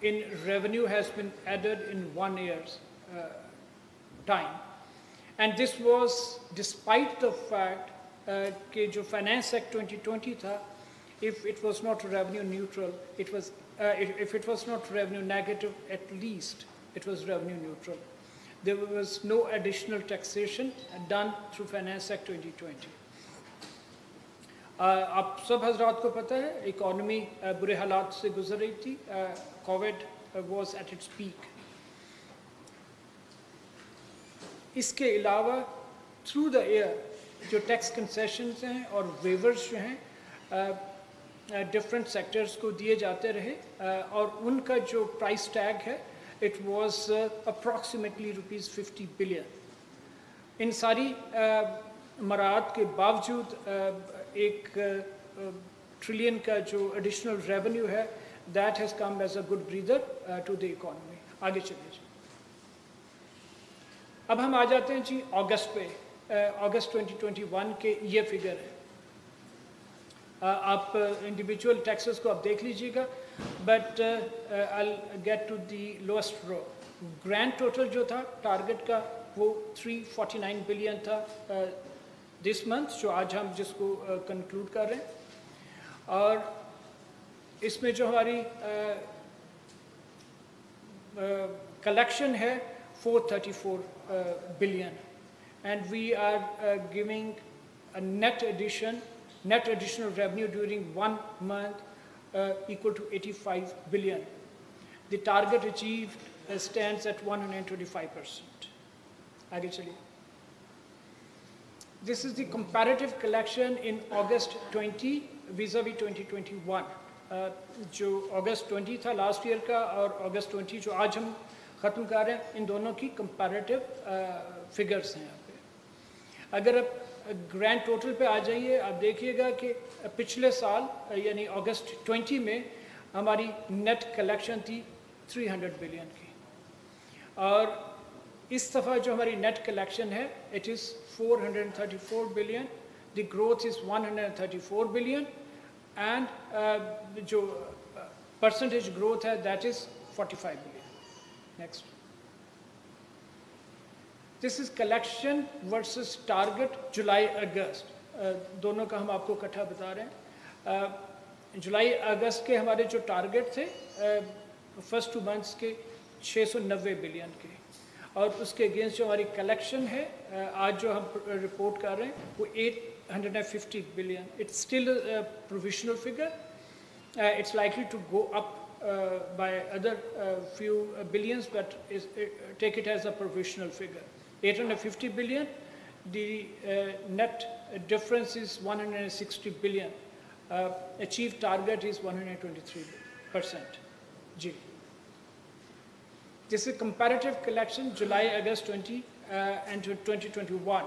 in revenue has been added in 1 year's time. And this was despite the fact कि जो Finance Act 2020 था, if it was not revenue neutral, it was, if it was not revenue negative, at least it was revenue neutral. There was no additional taxation done through Finance Act 2020. आप सब हजरात को पता है economy बुरे हालात से गुजर रही थी, Covid was at its peak. इसके अलावा थ्रू द ईयर जो टैक्स कंसेशंस हैं और वेवर्स जो हैं डिफरेंट सेक्टर्स को दिए जाते रहे, और उनका जो प्राइस टैग है इट वाज अप्रॉक्सीमेटली ₹50 बिलियन. इन सारी मराहत के बावजूद एक ट्रिलियन का जो एडिशनल रेवेन्यू है that has come as a good breather to the economy. आगे चलिए जी. अब हम आ जाते हैं जी अगस्त पे. अगस्त 2021 के ये फिगर है. आप इंडिविजुअल टैक्सेस को आप देख लीजिएगा, but I get to the lowest row. Grand total जो था टारगेट का वो 349 बिलियन था दिस मंथ, जो आज हम जिसको कंक्लूड कर रहे हैं. और इसमें जो हमारी कलेक्शन है 434 billion, and we are giving a net additional revenue during 1 month equal to 85 billion. The target achieved stands at 125%. आगे चलिए. This is the comparative collection in August 20 vis-a-vis 2021. जो August 20 था लास्ट ईयर का और August 20 जो आज हम ख़त्म कर रहे हैं, इन दोनों की comparative फिगर्स हैं यहाँ पे. अगर आप ग्रैंड टोटल पे आ जाइए, आप देखिएगा कि पिछले साल यानी अगस्त 20 में हमारी नेट कलेक्शन थी 300 बिलियन की, और इस दफ़ा जो हमारी नेट कलेक्शन है it is 434 billion. The growth is 134 billion, and जो परसेंटेज ग्रोथ है that is 45 billion. Next. This is collection versus target July August. दोनों का हम आपको इकट्ठा बता रहे हैं. जुलाई अगस्त के हमारे जो टारगेट थे फर्स्ट 2 मंथ्स के 690 बिलियन के, और उसके अगेंस्ट जो हमारी कलेक्शन है आज जो हम रिपोर्ट कर रहे हैं वो 850 billion. It's still provisional figure. It's likely to go up by other few billions, but take it as a provisional figure. 850 billion, the net difference is 160 billion. Achieved target is 123%. G. This is comparative collection July, August 20 and 2021.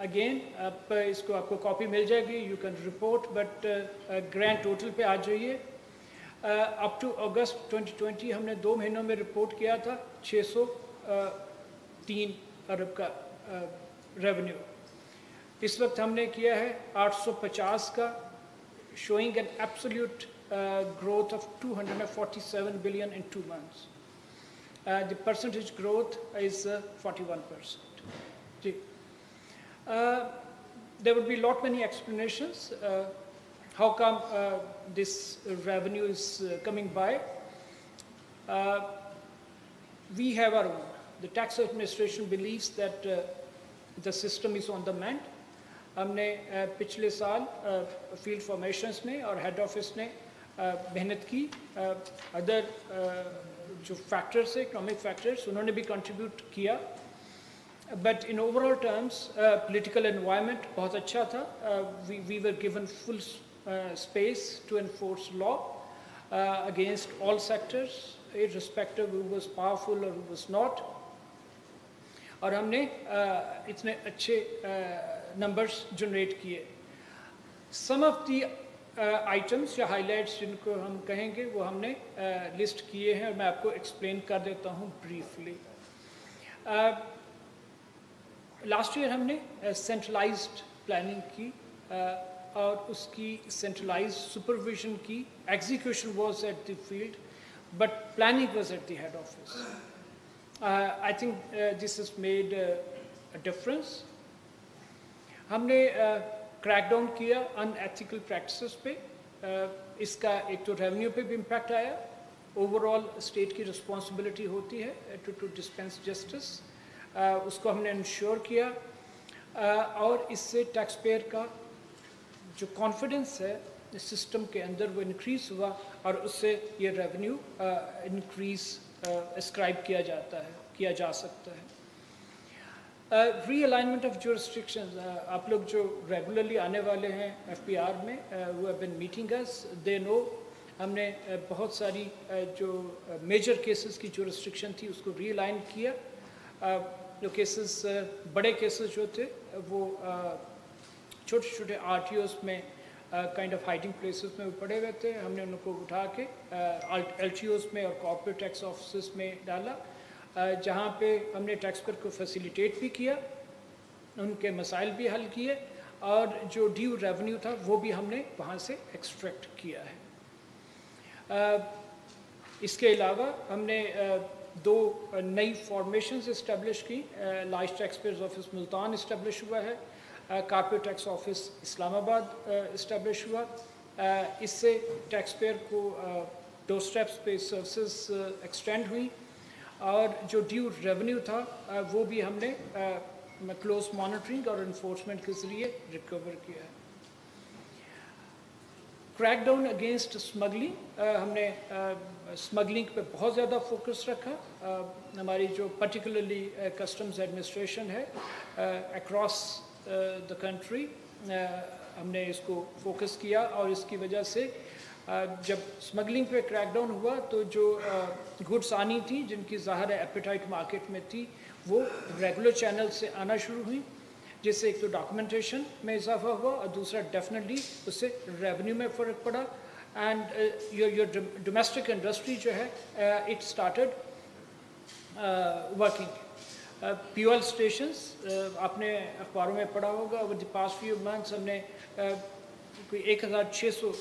Again, इसको आपको copy मिल जाएगी. You can report, but grand total पे आ जाइए. Up to August 2020 हमने 2 महीनों में report किया था 603 अरब का रेवेन्यू. इस वक्त हमने किया है 850 का, showing an absolute growth of 247 billion in 2 months. The percentage growth is 41%. There would be many explanations. How come this revenue is coming by? We have our own. The tax administration believes that the system is on the mend. हमने पिछले साल field formations में और head office ने मेहनत की. Other जो factors है, इकोनॉमिक फैक्टर्स, उन्होंने भी कंट्रीब्यूट किया. But in overall terms political environment बहुत अच्छा था. We were given full space to enforce law against all sectors, irrespective who was powerful or who was not. और हमने इतने अच्छे numbers generate किए. Some of the items या highlights जिनको हम कहेंगे वो हमने list किए हैं और मैं आपको explain कर देता हूँ briefly. Last year हमने centralized planning की और उसकी सेंट्रलाइज सुपरविजन की. Execution was at the field. but planning was at the head office. I think this has made a difference. हमने क्रैकडाउन किया अनएथिकल प्रैक्टिसेस पे, इसका एक तो रेवेन्यू पे भी इम्पैक्ट आया, ओवरऑल स्टेट की रिस्पॉन्सिबिलिटी होती है टू डिस्पेंस जस्टिस, उसको हमने इंश्योर किया, और इससे टैक्स पेयर का जो कॉन्फिडेंस है इस सिस्टम के अंदर वो इंक्रीज़ हुआ, और उससे ये रेवेन्यू इंक्रीज़ एस्क्राइब किया जा सकता है। रीअलाइनमेंट ऑफ जुरिस्डिक्शंस, आप लोग जो रेगुलरली आने वाले हैं एफपीआर में, वो have been meeting us, they know हमने बहुत सारी जो मेजर केसेस की जुरिस्डिक्शन थी उसको रीअलाइन किया। जो केसेस बड़े केसेस जो थे वो छोटे छोटे आरटीओस में काइंड ऑफ हाइडिंग प्लेसेस में पड़े हुए थे, हमने उनको उठा के एलटीओस में और कॉर्पोरेट टैक्स ऑफिस में डाला, जहाँ पे हमने टैक्स पेयर को फैसिलिटेट भी किया, उनके मसाइल भी हल किए, और जो ड्यू रेवेन्यू था वो भी हमने वहाँ से एक्सट्रैक्ट किया है। इसके अलावा हमने दो नई फॉर्मेशंस इस्टेब्लिश की। Large tax payers office Multan establish हुआ है, corporate tax office Islamabad establish हुआ। इससे टैक्स पेयर को डोर स्टेप्स पे सर्विसेज एक्सटेंड हुई, और जो ड्यू रेवेन्यू था वो भी हमने क्लोज मॉनिटरिंग और इन्फोर्समेंट के ज़रिए रिकवर किया है। क्रैकडाउन अगेंस्ट स्मगलिंग, हमने स्मगलिंग पे बहुत ज़्यादा फोकस रखा। हमारी जो पर्टिकुलरली कस्टम्स एडमिनिस्ट्रेशन है अक्रॉस द कंट्री, हमने इसको फोकस किया, और इसकी वजह से जब स्मगलिंग पे क्रैकडाउन हुआ तो जो गुड्स आनी थी जिनकी ज़ाहिर एपेटाइट मार्केट में थी वो रेगुलर चैनल से आना शुरू हुई, जिससे एक तो डॉक्यूमेंटेशन में इजाफा हुआ, और दूसरा डेफिनेटली उससे रेवेन्यू में फ़र्क पड़ा। एंड योर डोमेस्टिक इंडस्ट्री जो है it started working. Fuel stations आपने अखबारों में पढ़ा होगा, over the past few months हमने कोई 1600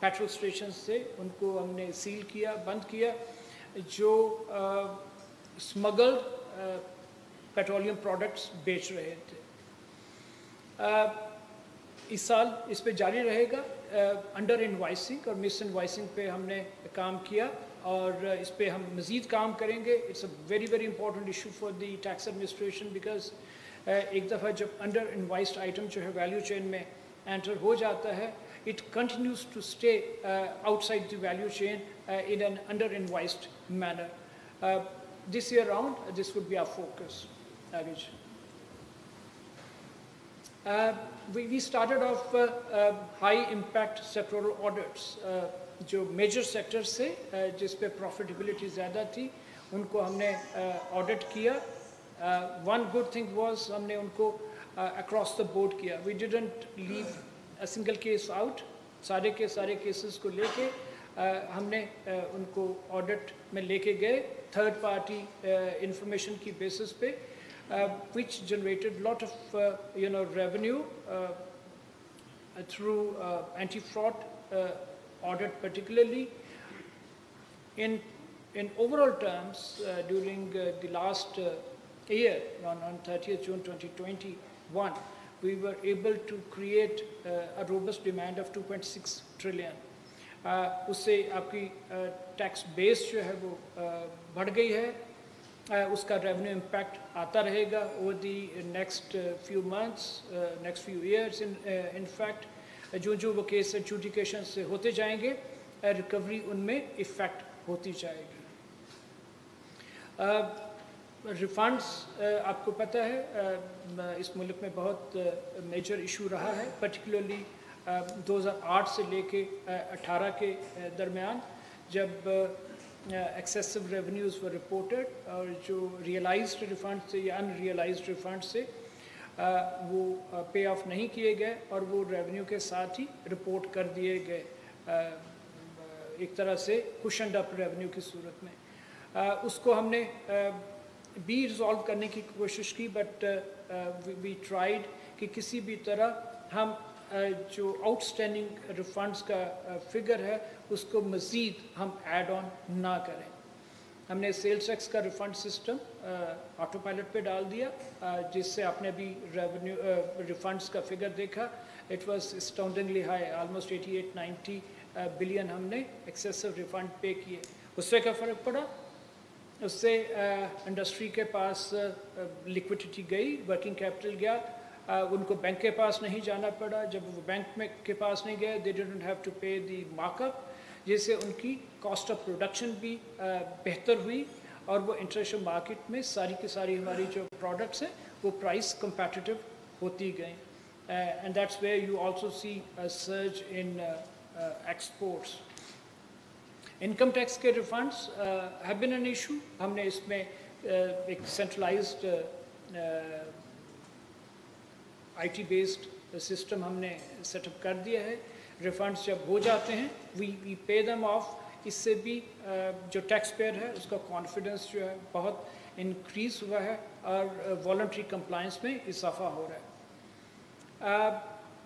पेट्रोल स्टेशंस थे उनको हमने सील किया, बंद किया, जो स्मगल्ड पेट्रोलियम प्रोडक्ट्स बेच रहे थे। इस साल इस पे जारी रहेगा। अंडर इनवाइसिंग और मिस इनवाइसिंग पे हमने काम किया, और इस पे हम मज़ीद काम करेंगे। It's a very very important issue for the tax administration, because एक दफ़ा जब अंडर इनवाइस्ड आइटम जो है वैल्यू चेन में एंटर हो जाता है, it continues to stay outside the value chain in an under invoiced manner. This year round this would be our focus. We started off high impact sectoral audits, जो major sector से जिस पे profitability ज़्यादा थी उनको हमने audit किया। One good thing was हमने उनको अक्रॉस द बोर्ड किया। We didn't leave a single case out, सारे के सारे केसेस को लेके हमने उनको ऑडिट में लेके गए थर्ड पार्टी इंफॉर्मेशन की बेसिस पे, which generated a lot of revenue through anti-fraud audit, particularly in overall terms during the last year on 30th June 2021 we were able to create a robust demand of 2.6 trillion. उससे आपकी tax base जो है वो बढ़ गई है, उसका revenue impact आता रहेगा over the next few months, next few years. In fact जो वो केस एडजुडिकेशन से होते जाएंगे रिकवरी उनमें इफ़ेक्ट होती जाएगी। रिफंड्स आपको पता है इस मुल्क में बहुत मेजर इशू रहा है, पर्टिकुलरली 2008 से लेके 18 के दरमियान जब excessive revenues were reported, और जो realized refunds से या unrealized refunds से वो पे ऑफ नहीं किए गए और वो revenue के साथ ही रिपोर्ट कर दिए गए, एक तरह से cushioned up revenue की सूरत में। उसको हमने भी रिजॉल्व करने की कोशिश की, बट we tried कि किसी भी तरह हम जो आउटस्टैंडिंग रिफंड्स का फिगर है उसको मज़ीद हम ऐड ऑन ना करें। हमने सेल्स टैक्स का रिफंड सिस्टम ऑटो पायलट पे डाल दिया, जिससे आपने अभी रेवेन्यू रिफंड्स का फिगर देखा, it was astoundingly high, almost 88-90 billion हमने एक्सेसिव रिफंड पे किए। उससे क्या फ़र्क पड़ा? उससे इंडस्ट्री के पास लिक्विडिटी गई, वर्किंग कैपिटल गया, उनको बैंक के पास नहीं जाना पड़ा। जब वो बैंक में के पास नहीं गए, दे डिडंट हैव टू पे द मार्कअप, जिससे उनकी कॉस्ट ऑफ प्रोडक्शन भी बेहतर हुई और वो इंटरनेशनल मार्केट में सारी की सारी हमारी जो प्रोडक्ट्स हैं वो प्राइस competitive होती गई। And that's where you also see a surge in exports. Income tax के refunds have been an issue. हमने इसमें एक सेंट्रलाइज्ड IT बेस्ड सिस्टम हमने सेटअप कर दिया है। रिफंड्स जब हो जाते हैं वी पे देम ऑफ। इससे भी जो टैक्स पेयर है उसका कॉन्फिडेंस जो है बहुत इंक्रीज़ हुआ है और वॉलंटरी कंप्लायंस में इजाफा हो रहा है।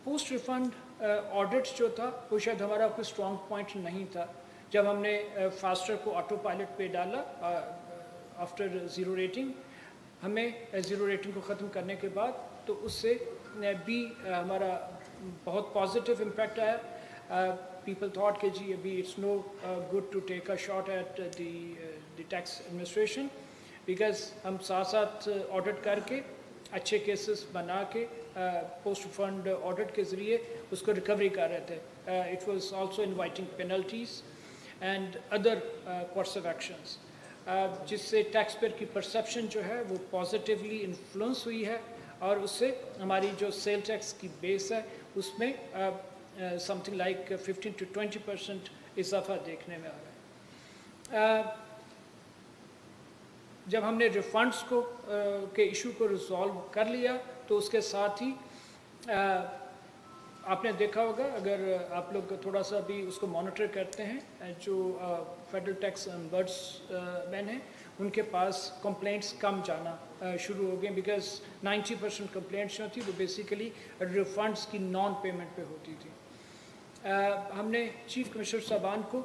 पोस्ट रिफंड ऑडिट जो था वो शायद हमारा कोई स्ट्रॉन्ग पॉइंट नहीं था। जब हमने फास्टर को ऑटो पायलट पे डाला आफ्टर ज़ीरो रेटिंग, हमें ज़ीरो रेटिंग को ख़त्म करने के बाद तो उससे भी हमारा बहुत पॉजिटिव इम्पैक्ट आया। पीपल थॉट कि जी अभी it's no good to take a shot at the tax administration, because हम साथ साथ ऑडिट करके अच्छे केसेस बना के पोस्ट फंड ऑडिट के ज़रिए उसको रिकवरी कर रहे थे। It was also inviting penalties and other course of actions, जिससे टैक्स पेयर की परसेप्शन जो है वो पॉजिटिवली इन्फ्लुएंस हुई है और उससे हमारी जो सेल टैक्स की बेस है उसमें समथिंग लाइक 15 to 20% इजाफा देखने में आ रहा है। जब हमने रिफंड्स को के इशू को रिजॉल्व कर लिया तो उसके साथ ही आपने देखा होगा, अगर आप लोग थोड़ा सा भी उसको मॉनिटर करते हैं, जो फेडरल टैक्स ombudsman हैं उनके पास कंप्लेंट्स कम जाना शुरू हो गए, बिकॉज 90% कंप्लेंट्स जो थी वो बेसिकली रिफंड्स की नॉन पेमेंट पे होती थी। हमने चीफ कमिश्नर साहबान को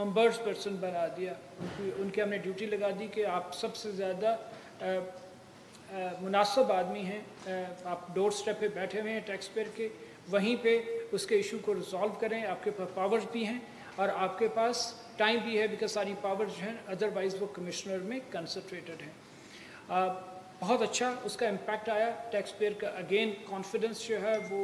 ombudsperson बना दिया, उनकी हमने ड्यूटी लगा दी कि आप सबसे ज़्यादा मुनासिब आदमी हैं, आप डोर स्टेप पे बैठे हुए हैं टैक्स पेयर के, वहीं पे उसके इशू को रिजॉल्व करें। आपके पास पावर्स भी हैं और आपके पास टाइम भी है, बिकॉज सारी पावर्स जो हैं अदरवाइज़ वो कमिश्नर में कंसंट्रेटेड हैं। बहुत अच्छा उसका इम्पैक्ट आया टैक्स पेयर का। अगेन कॉन्फिडेंस जो है वो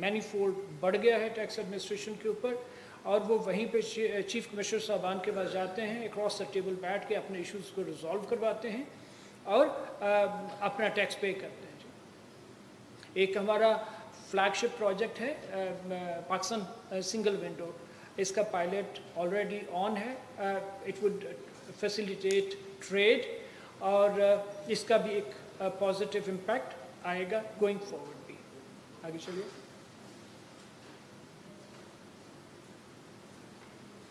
मैनीफोल्ड बढ़ गया है टैक्स एडमिनिस्ट्रेशन के ऊपर, और वो वहीं पे चीफ कमिश्नर साहबान के पास जाते हैं, अक्रॉस द टेबल बैठ के अपने इश्यूज़ को रिजॉल्व करवाते हैं और अपना टैक्स पे करते हैं। एक हमारा फ्लैगशिप प्रोजेक्ट है पाकिस्तान सिंगल विंडो, इसका पायलट ऑलरेडी ऑन है। इट वुड फैसिलिटेट ट्रेड और इसका भी एक पॉजिटिव इम्पैक्ट आएगा गोइंग फॉरवर्ड भी। आगे चलिए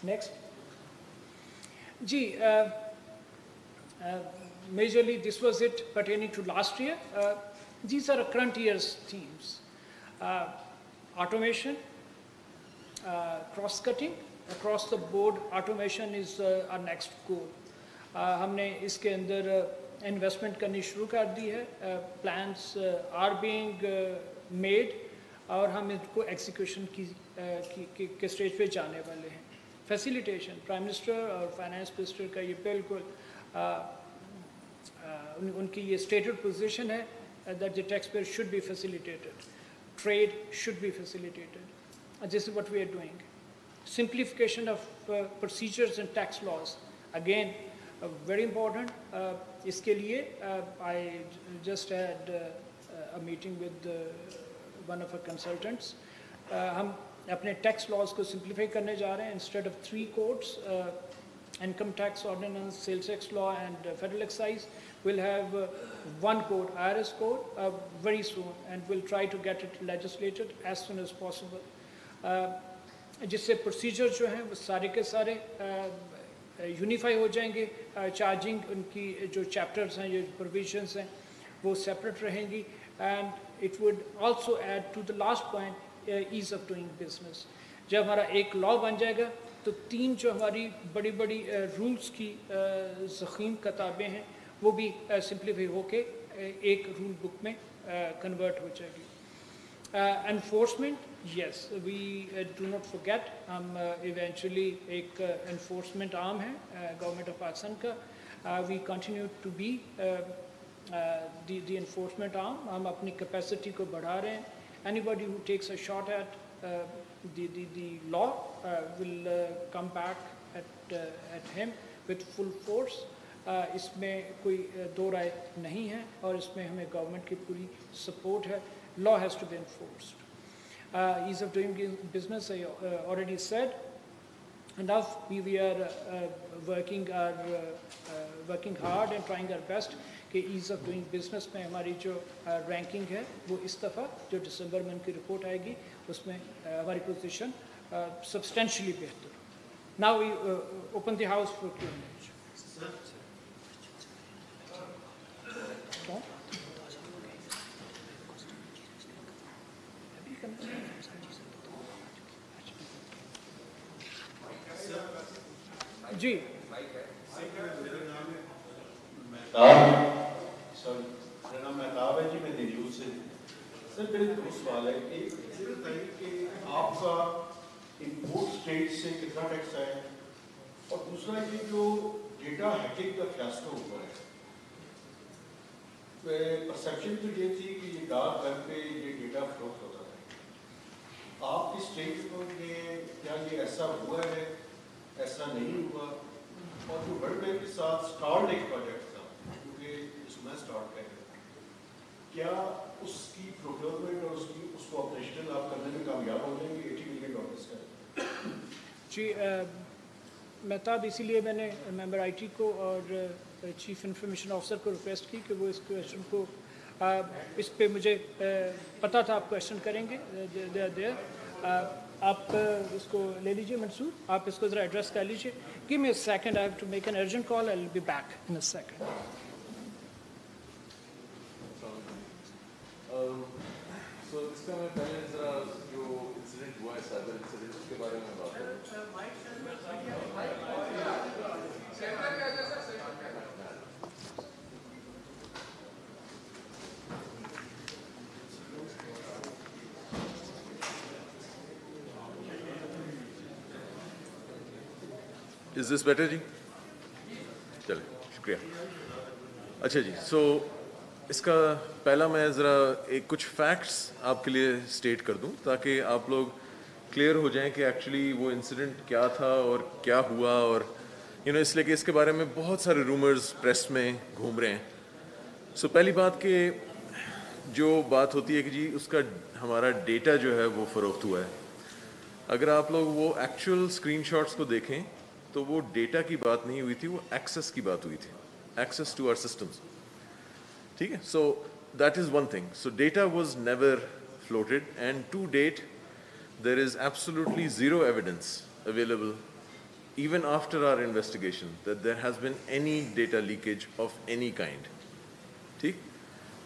नेक्स्ट जी। Majorly this was it pertaining to last year. These are current year's themes. Automation, cross-cutting, across the board automation is our next goal. हमने इसके अंदर इन्वेस्टमेंट करनी शुरू कर दी है, प्लान्स आर बीइंग मेड और हम इसको एग्जीक्यूशन के स्टेज पे जाने वाले हैं। फैसिलिटेशन, प्राइम मिनिस्टर और फाइनेंस मिनिस्टर का ये बिल्कुल उनकी ये स्टेटेड पोजीशन है that the taxpayer should be facilitated, trade should be facilitated. This is what we are doing. Simplification of procedures and tax laws, again very important. इसके लिए I just had a meeting with one of our consultants. हम अपने tax laws को simplify करने जा रहे हैं. Instead of 3 codes, income tax ordinance, sales tax law and federal excise, we'll have one code, IRS code, very soon, and we'll try to get it legislated as soon as possible. जिससे procedure जो हैं वो सारे के सारे unify हो जाएंगे, charging उनकी जो चैप्टर्स हैं, जो प्रोविजंस हैं वो सेपरेट रहेंगी, and it would also add to the last point, ease of doing business. जब हमारा एक लॉ बन जाएगा तो तीन जो हमारी बड़ी बड़ी रूल्स की ज़ख़ीम किताबें हैं वो भी सिंप्लीफाई होके एक रूल बुक में कन्वर्ट हो जाएगी. Enforcement, yes, we do not forget, eventually एक enforcement arm है government of Pakistan का. We continue to be the enforcement arm. हम अपनी capacity को बढ़ा रहे हैं. Anybody who takes a shot at the law will come back at him with full force. इसमें कोई दो राय नहीं है और इसमें हमें गवर्नमेंट की पूरी सपोर्ट है. Law has to be enforced. Ease of doing business, I already said. Enough, we are working hard and trying our best कि ease of doing business में हमारी जो ranking है वो इस दफ़ा जो दिसंबर में उनकी रिपोर्ट आएगी उसमें हमारी position substantially बेहतर. Now we open the house for Q&A. जी सॉरी, मेरा नाम महताब है जी, मैं दिल्ली से. सर मेरे दो सवाल है. एक ये बताइए कि आपका इम्पोर्ट स्टेट से कितना टैक्स आया है, और दूसरा ये जो डेटा हैकिंग का फियास्को हुआ है, परसेप्शन तो ये थी कि ये डार्क वेब पे ये डेटा फ्लोट होता है. आपकी स्टेट में क्या ये ऐसा हुआ है, ऐसा नहीं हुआ? और जो वर्ल्ड बैंक के साथ स्टार्ट एक प्रोजेक्ट था क्योंकि इसमें स्टार्ट कर रहे थे, क्या उसकी प्रोक्योरमेंट और उसको ऑपरेशनल आप करने में कामयाब हो जाएंगे $80 मिलियन का? जी मेहताब, इसीलिए मैंने मेंबर आईटी को और चीफ इंफॉर्मेशन ऑफिसर को रिक्वेस्ट की कि वो इस क्वेश्चन को इस पे मुझे पता था आप क्वेश्चन करेंगे. आप इसको ले लीजिए मंसूर, आप इसको ज़रा एड्रेस कर लीजिए. Give me a second, I have to make an urgent call, I will be back in a second. So इसका मैं पहले ज़रा जो इंसिडेंट हुआ है, साइबर इंसिडेंट, उसके बारे में बात करूँ. Is this better जी? चले, शुक्रिया. अच्छा जी, सो इसका पहला मैं ज़रा एक कुछ फैक्ट्स आपके लिए स्टेट कर दूं ताकि आप लोग क्लियर हो जाएं कि एक्चुअली वो इंसिडेंट क्या था और क्या हुआ. और इसलिए कि इसके बारे में बहुत सारे रूमर्स प्रेस में घूम रहे हैं. सो पहली बात कि जो बात होती है कि जी उसका हमारा डेटा जो है वो फ़रोख्त हुआ है. अगर आप लोग वो एक्चुअल स्क्रीनशॉट्स को देखें तो वो डेटा की बात नहीं हुई थी, वो एक्सेस की बात हुई थी, एक्सेस टू आवर सिस्टम्स. ठीक है, so that is one thing. So data was never floated and to date there is absolutely zero evidence available even after our investigation that there has been any data leakage of any kind. ठीक?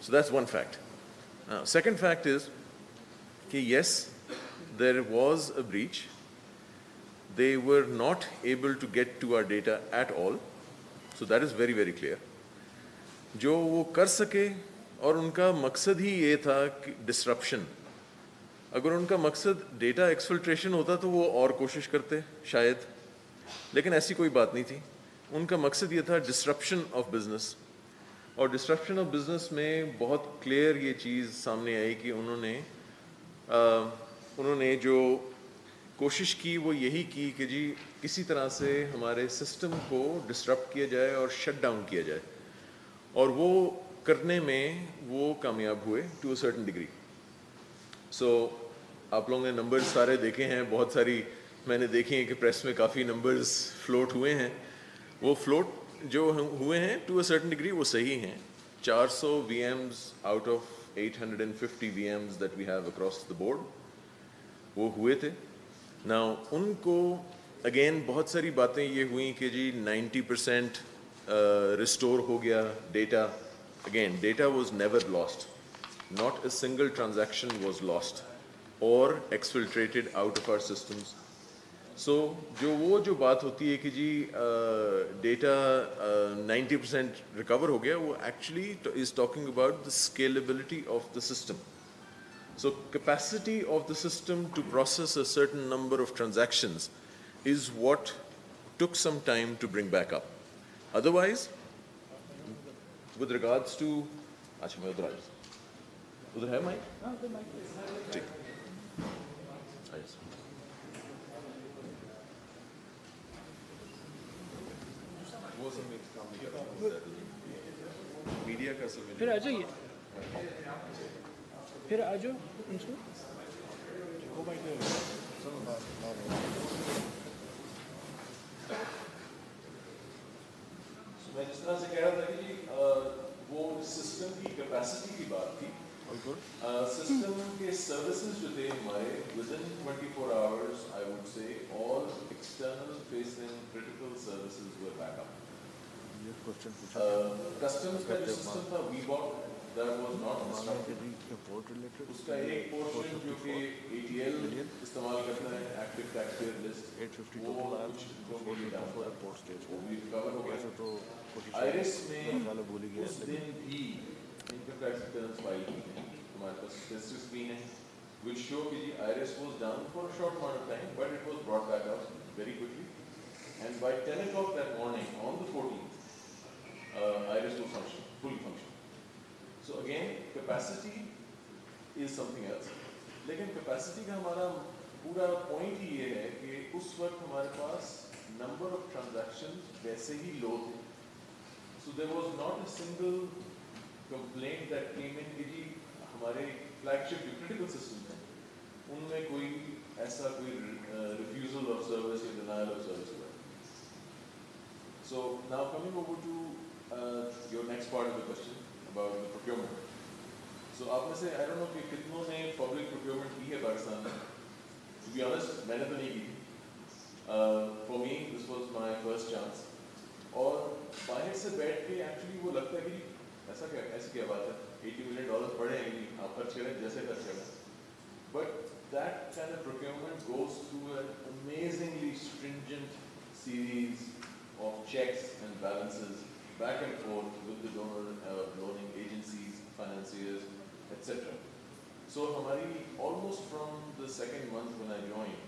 So that's one fact. Second fact is कि yes, there was a breach. They were not able to get to our data at all. So that is very, very clear. जो वो कर सके और उनका मकसद ही ये था कि disruption. अगर उनका मकसद data exfiltration होता तो वो और कोशिश करते शायद, लेकिन ऐसी कोई बात नहीं थी. उनका मकसद ये था डिस्ट्रप्शन ऑफ बिजनेस. और डिस्ट्रप्शन ऑफ बिजनेस में बहुत क्लियर ये चीज़ सामने आई कि उन्होंने जो कोशिश की वो यही की कि जी किसी तरह से हमारे सिस्टम को डिस्टर्ब किया जाए और शट डाउन किया जाए. और वो करने में वो कामयाब हुए टू अ सर्टेन डिग्री. सो आप लोगों ने नंबर्स सारे देखे हैं, बहुत सारी मैंने देखी हैं कि प्रेस में काफ़ी नंबर्स फ्लोट हुए हैं. वो फ्लोट जो हुए हैं टू अ सर्टेन डिग्री वो सही हैं. 400 VMs out of 850 VMs that we have across the board वो हुए थे. नाउ उनको अगेन बहुत सारी बातें ये हुई कि जी 90% रिस्टोर हो गया data. Again data was never lost. not a single transaction was lost or exfiltrated out of our systems. So जो बात होती है कि जी data 90% recover हो गया, वो actually is talking about the scalability of the system. So capacity of the system to process a certain number of transactions is what took some time to bring back up. Otherwise, with regards to, अच्छा मैं उधर है mic? ठीक, वो सब एक काम नहीं करता, मीडिया का सब फिर आ जाइए, फिर आ जाओ उनसे। मैं जिस तरह से कह रहा था कि वो सिस्टम की कैपेसिटी की बात थी, सिस्टम के सर्विसेज जो थे हमारे within 24 hours, I would say all external facing critical services were back up. Customs का जो सिस्टम था WeBot, that was not disrupted. उसका एक पोर्शन जो कि ATL इस्तेमाल करता है, Active Taxpayer List, वो कुछ वो भी डाउन था, वो भी रिकवर हो गया। आयरिस में उस दिन भी इनकम टैक्स रिटर्न्स फाइल की हैं, हमारे पास स्टेटिस्टिक्स भी हैं, which show कि iris was down for a short amount of time, but it was brought back up very quickly, and by 10 o'clock that morning on the 14th, iris was fully functional. So again, capacity is something else. लेकिन capacity का हमारा पूरा point ही ये है कि उस वक्त हमारे पास number of transactions वैसे ही low थे. So there was not a single complaint that came in कि जी हमारे flagship जो critical systems हैं, उनमें कोई ऐसा कोई refusal of service या denial of service हुआ. So now coming over to your next part of the question about the procurement. So आपने से I don't know कि कितनों ने public procurement की है पाकिस्तान में. To be honest, मैंने तो नहीं की. For me, this was my first chance. और बाहर से बैठ के actually वो लगता है कि ऐसी क्या बात है, $80 million पड़े हैं कि आप खर्च करें जैसे खर्च करें. But that kind of procurement goes through an amazingly stringent series of checks and balances back and forth with the donor, loaning agencies, financiers, etc. So हमारी almost from the second month when I joined,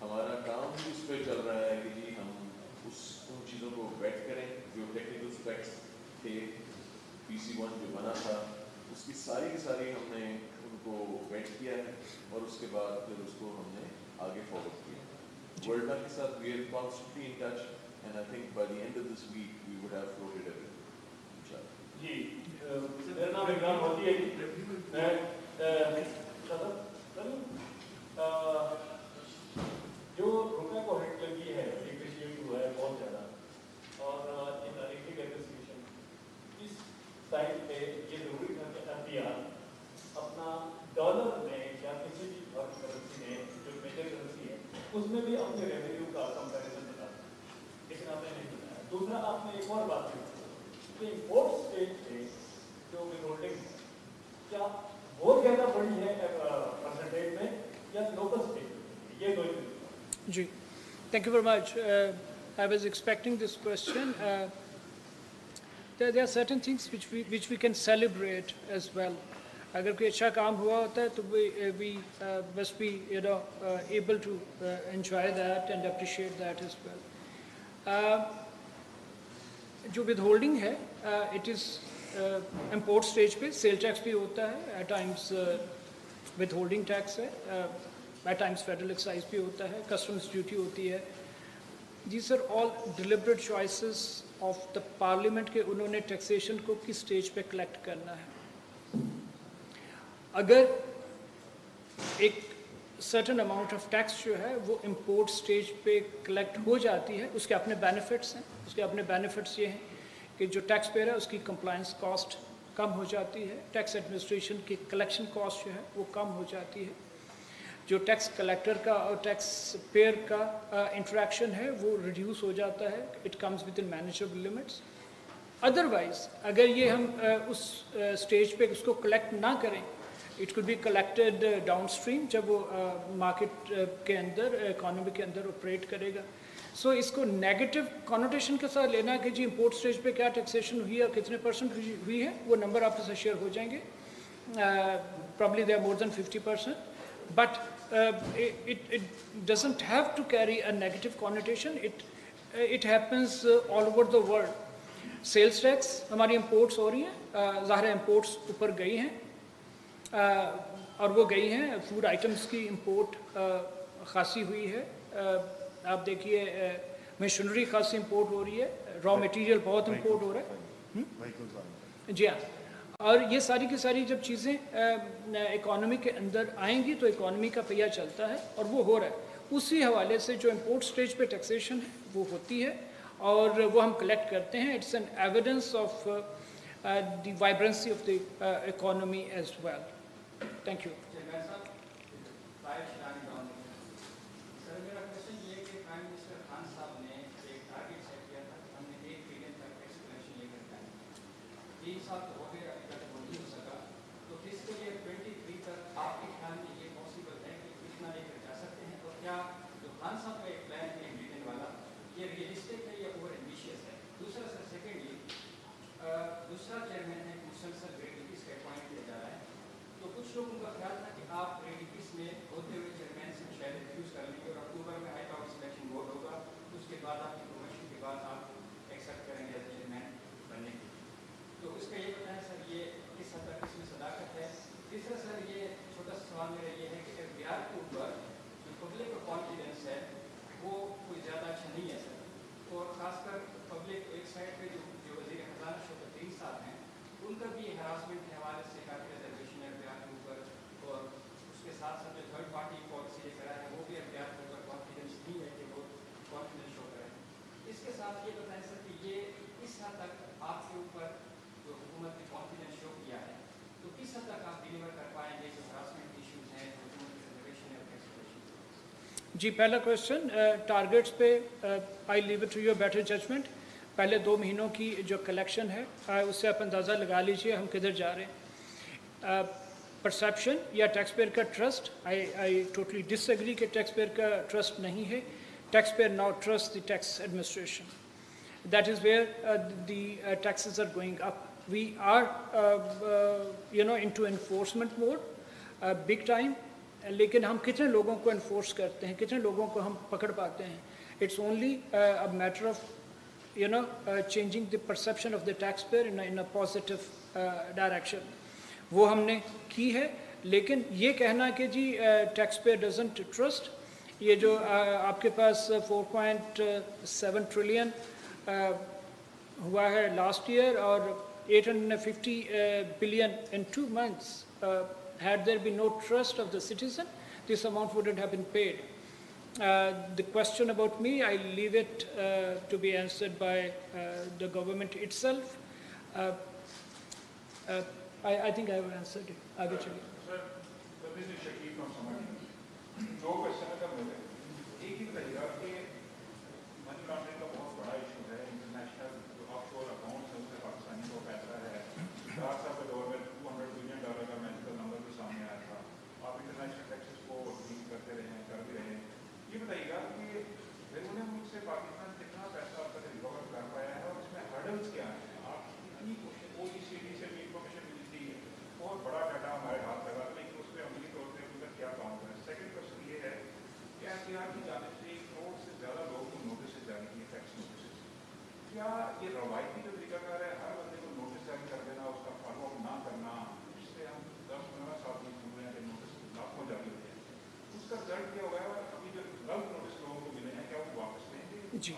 हमारा काम भी उस पे चल रहा है कि जी हम उन चीज़ों को vet करें जो technical specs थे, PC1 जो बना था, उसकी सारी की सारी हमने उनको vet किया है और उसके बाद फिर उसको हमने आगे forward किया. वर्ल्डा के साथ we are constantly in touch. And I think by the end of this week, we would have floated everything. Inshallah. जी, मेरा नाम इमरान मोदी है जी. जो रुपए को हिट लगी है, डिप्रिशिएट हुआ है बहुत ज़्यादा, और इन इलेक्ट्रिक एप्रिसिएशन इस साइड पे ये जरूरी था कि एफडीआर अपना डॉलर में या किसी भी और करेंसी में जो मेजर करेंसी है, उसमें भी अपने रेवेन्यू का कंपैरिजन बता. लेकिन आपने नहीं बताया. दूसरा, आपने एक और बात की कि इम्पोर्ट स्टेज पे जो विथहोल्डिंग है, क्या वो ज़्यादा बड़ी है परसेंटेज में या लोकल स्टेज में? ये दो चीज़. जी, thank you very much. I was expecting this question. There are certain things which we can celebrate as well. अगर कोई अच्छा काम हुआ होता है तो we must be able to enjoy that and appreciate that as well. जो withholding है, it is import stage पे sale tax भी होता है, at times withholding tax है, at times federal excise भी होता है, customs duty होती है. These are all deliberate choices of the parliament के उन्होंने taxation को किस stage पे collect करना है. अगर एक certain amount of tax जो है वो import stage पे collect हो जाती है, उसके अपने benefits हैं. उसके अपने benefits ये हैं कि जो tax payer है उसकी compliance cost कम हो जाती है, tax administration की collection cost जो है वो कम हो जाती है, जो tax collector का और tax payer का interaction है वो reduce हो जाता है, it comes within manageable limits. Otherwise अगर ये हम उस स्टेज पे उसको कलेक्ट ना करें, it could be collected down stream जब वो मार्केट के अंदर, इकोनॉमी के अंदर ऑपरेट करेगा। सो इसको नेगेटिव कॉनोटेशन के साथ लेना कि जी इंपोर्ट स्टेज पे क्या टैक्सेशन हुई है और कितने % हुई है, वो नंबर आपके साथ शेयर हो जाएंगे। Probably they are more than 50%, but it doesn't have to carry a negative connotation. It happens all over the world. Sales tax हमारी इंपोर्ट्स हो रही हैं, ज़ाहिर इंपोर्ट्स ऊपर गई हैं, और वो गई हैं, फूड आइटम्स की इंपोर्ट खासी हुई है। आप देखिए मशीनरी खासी इंपोर्ट हो रही है, रॉ मटेरियल बहुत इंपोर्ट हो रहा है। जी हाँ, और ये सारी की सारी जब चीज़ें इकॉनमी के अंदर आएंगी तो इकॉनमी का पहिया चलता है, और वो हो रहा है। उसी हवाले से जो इंपोर्ट स्टेज पे टैक्सेशन है वो होती है, और वो हम कलेक्ट करते हैं। It's an evidence of the vibrancy of the economy as well. Thank you. Sir मेरा क्वेश्चन ये कि प्राइम मिनिस्टर खान साहब ने एक टारगेट सेट किया था कि हमने 1 ट्रिलियन तक टैक्स कलेक्शन लेकर जाएंगे। 3 साल तो हो गए, अभी तक वो नहीं हो सका। तो फिस्कल ईयर 23 तक आपके ख्याल में ये पॉसिबल है कि कितना लेकर जा सकते हैं, और क्या जो खान साहब का एक प्लान है 1 ट्रिलियन वाला, ये रियलिस्टिक है या ओवर एम्बिशियस है? दूसरा सर, सेकेंडली दूसरा चेयरमैन है मुसलसल रेडिकिस का अपॉइंट किया जा रहा है, तो कुछ लोगों का ख्याल था कि आप रेडिकिस में होते हुए चेयरमैन से शायद रिफ्यूज़ कर लेंगे और अक्टूबर में हाई पावर सिलेक्शन बोर्ड होगा, उसके बाद आपकी प्रमोशन के बाद आप एक्सेप्ट करेंगे एज चेयरमैन बनने के लिए। तो उसका ये बताएं सर, ये किस हद तक इसमें सदाकत है? तीसरा सर, ये छोटा सा सवाल मेरा ये है कि बिहार के ऊपर जो पब्लिक का कॉन्फिडेंस है वो कोई ज़्यादा अच्छा नहीं है सर, और ख़ासकर पब्लिक एक साइड पे जो वज़ीर ख़जाना शौकत तरीन साहब हैं, उनका भी हरासमेंट के हवाले से काफ़ी रिजर्वेशन है बिहार के ऊपर, और उसके साथ साथ जो थर्ड पार्टी पॉलिसी लेकर आया है वो भी बिहार के ऊपर कॉन्फिडेंस नहीं है कि वो कॉन्फिडेंस शो करें। इसके साथ ये बताएं सर कि ये किस हद तक आपके ऊपर जो हुकूमत ने कॉन्फिडेंस शो किया है, तो किस हद तक आप डिलीवर कर पाएंगे जो हरासमेंट इशूज़ हैं, हुकूमत की रिजर्वेशन है, टैक्स। जी, पहला क्वेश्चन टारगेट्स पे I leave it to your better judgement. पहले 2 महीनों की जो कलेक्शन है उससे आप अंदाज़ा लगा लीजिए हम किधर जा रहे हैं। परसेप्शन या टैक्स पेयर का ट्रस्ट, आई टोटली डिसएग्री कि टैक्स पेयर का ट्रस्ट नहीं है। Tax payer now trust the tax administration, that is where the taxes are going up. We are into enforcement mode big time, लेकिन हम कितने लोगों को इन्फोर्स करते हैं, कितने लोगों को हम पकड़ पाते हैं? It's only a matter of changing the perception of the taxpayer in a positive direction. वो हमने की है, लेकिन ये कहना कि जी टैक्स पेयर डजंट ट्रस्ट, ये जो आपके पास 4.7 ट्रिलियन हुआ है लास्ट ईयर और 850 billion in 2 months, had there been no trust of the citizen, this amount wouldn't have been paid. The question about me, I leave it to be answered by the government itself. I think I have answered it. आगे चलिए। Sir, this is Shakib from Samajhi। 2 question है मेरे। एक ही बताइएगा कि money laundering का बहुत बड़ा इशू है, इंटरनेशनल जो ऑफशोर अकाउंट्स हैं उससे पाकिस्तानी को पैसा है। 4 साल के दौर में $200 बिलियन का मैजिकल नंबर भी सामने आया था। आप इंटरनेशनल टैक्सेस को डील करते रहे हैं, कर भी रहे हैं। ये बताइएगा कि रेवेन्यू मुल्क से पाकिस्तान कितना पैसा अब तक रिकवर कर पाया है और इसमें हर्डल्स क्या हैं? आप इतनी OECD से भी इंफॉर्मेशन मिलती है, बहुत बड़ा डाटा हमारे हाथ लगा, लेकिन उस पर अमली तौर पर उनका क्या काम है? सेकंड क्वेश्चन ये है कि एहतियात की जानिब से 1 करोड़ से ज़्यादा लोगों को नोटिस जारी किए, टैक्स नोटिस। क्या ये रवायती जो तरीकाकार है, हर बंदे को नोटिस जारी कर देना, उसका फॉलोअप ना करना, जिससे हम 10-15 साल में सुन रहे हैं कि नोटिस लाखों जारी होते हैं, उसका रिजल्ट क्या होगा? अभी जो गलत नोटिस लोगों को मिले हैं, क्या वो वापस लेंगे? जी,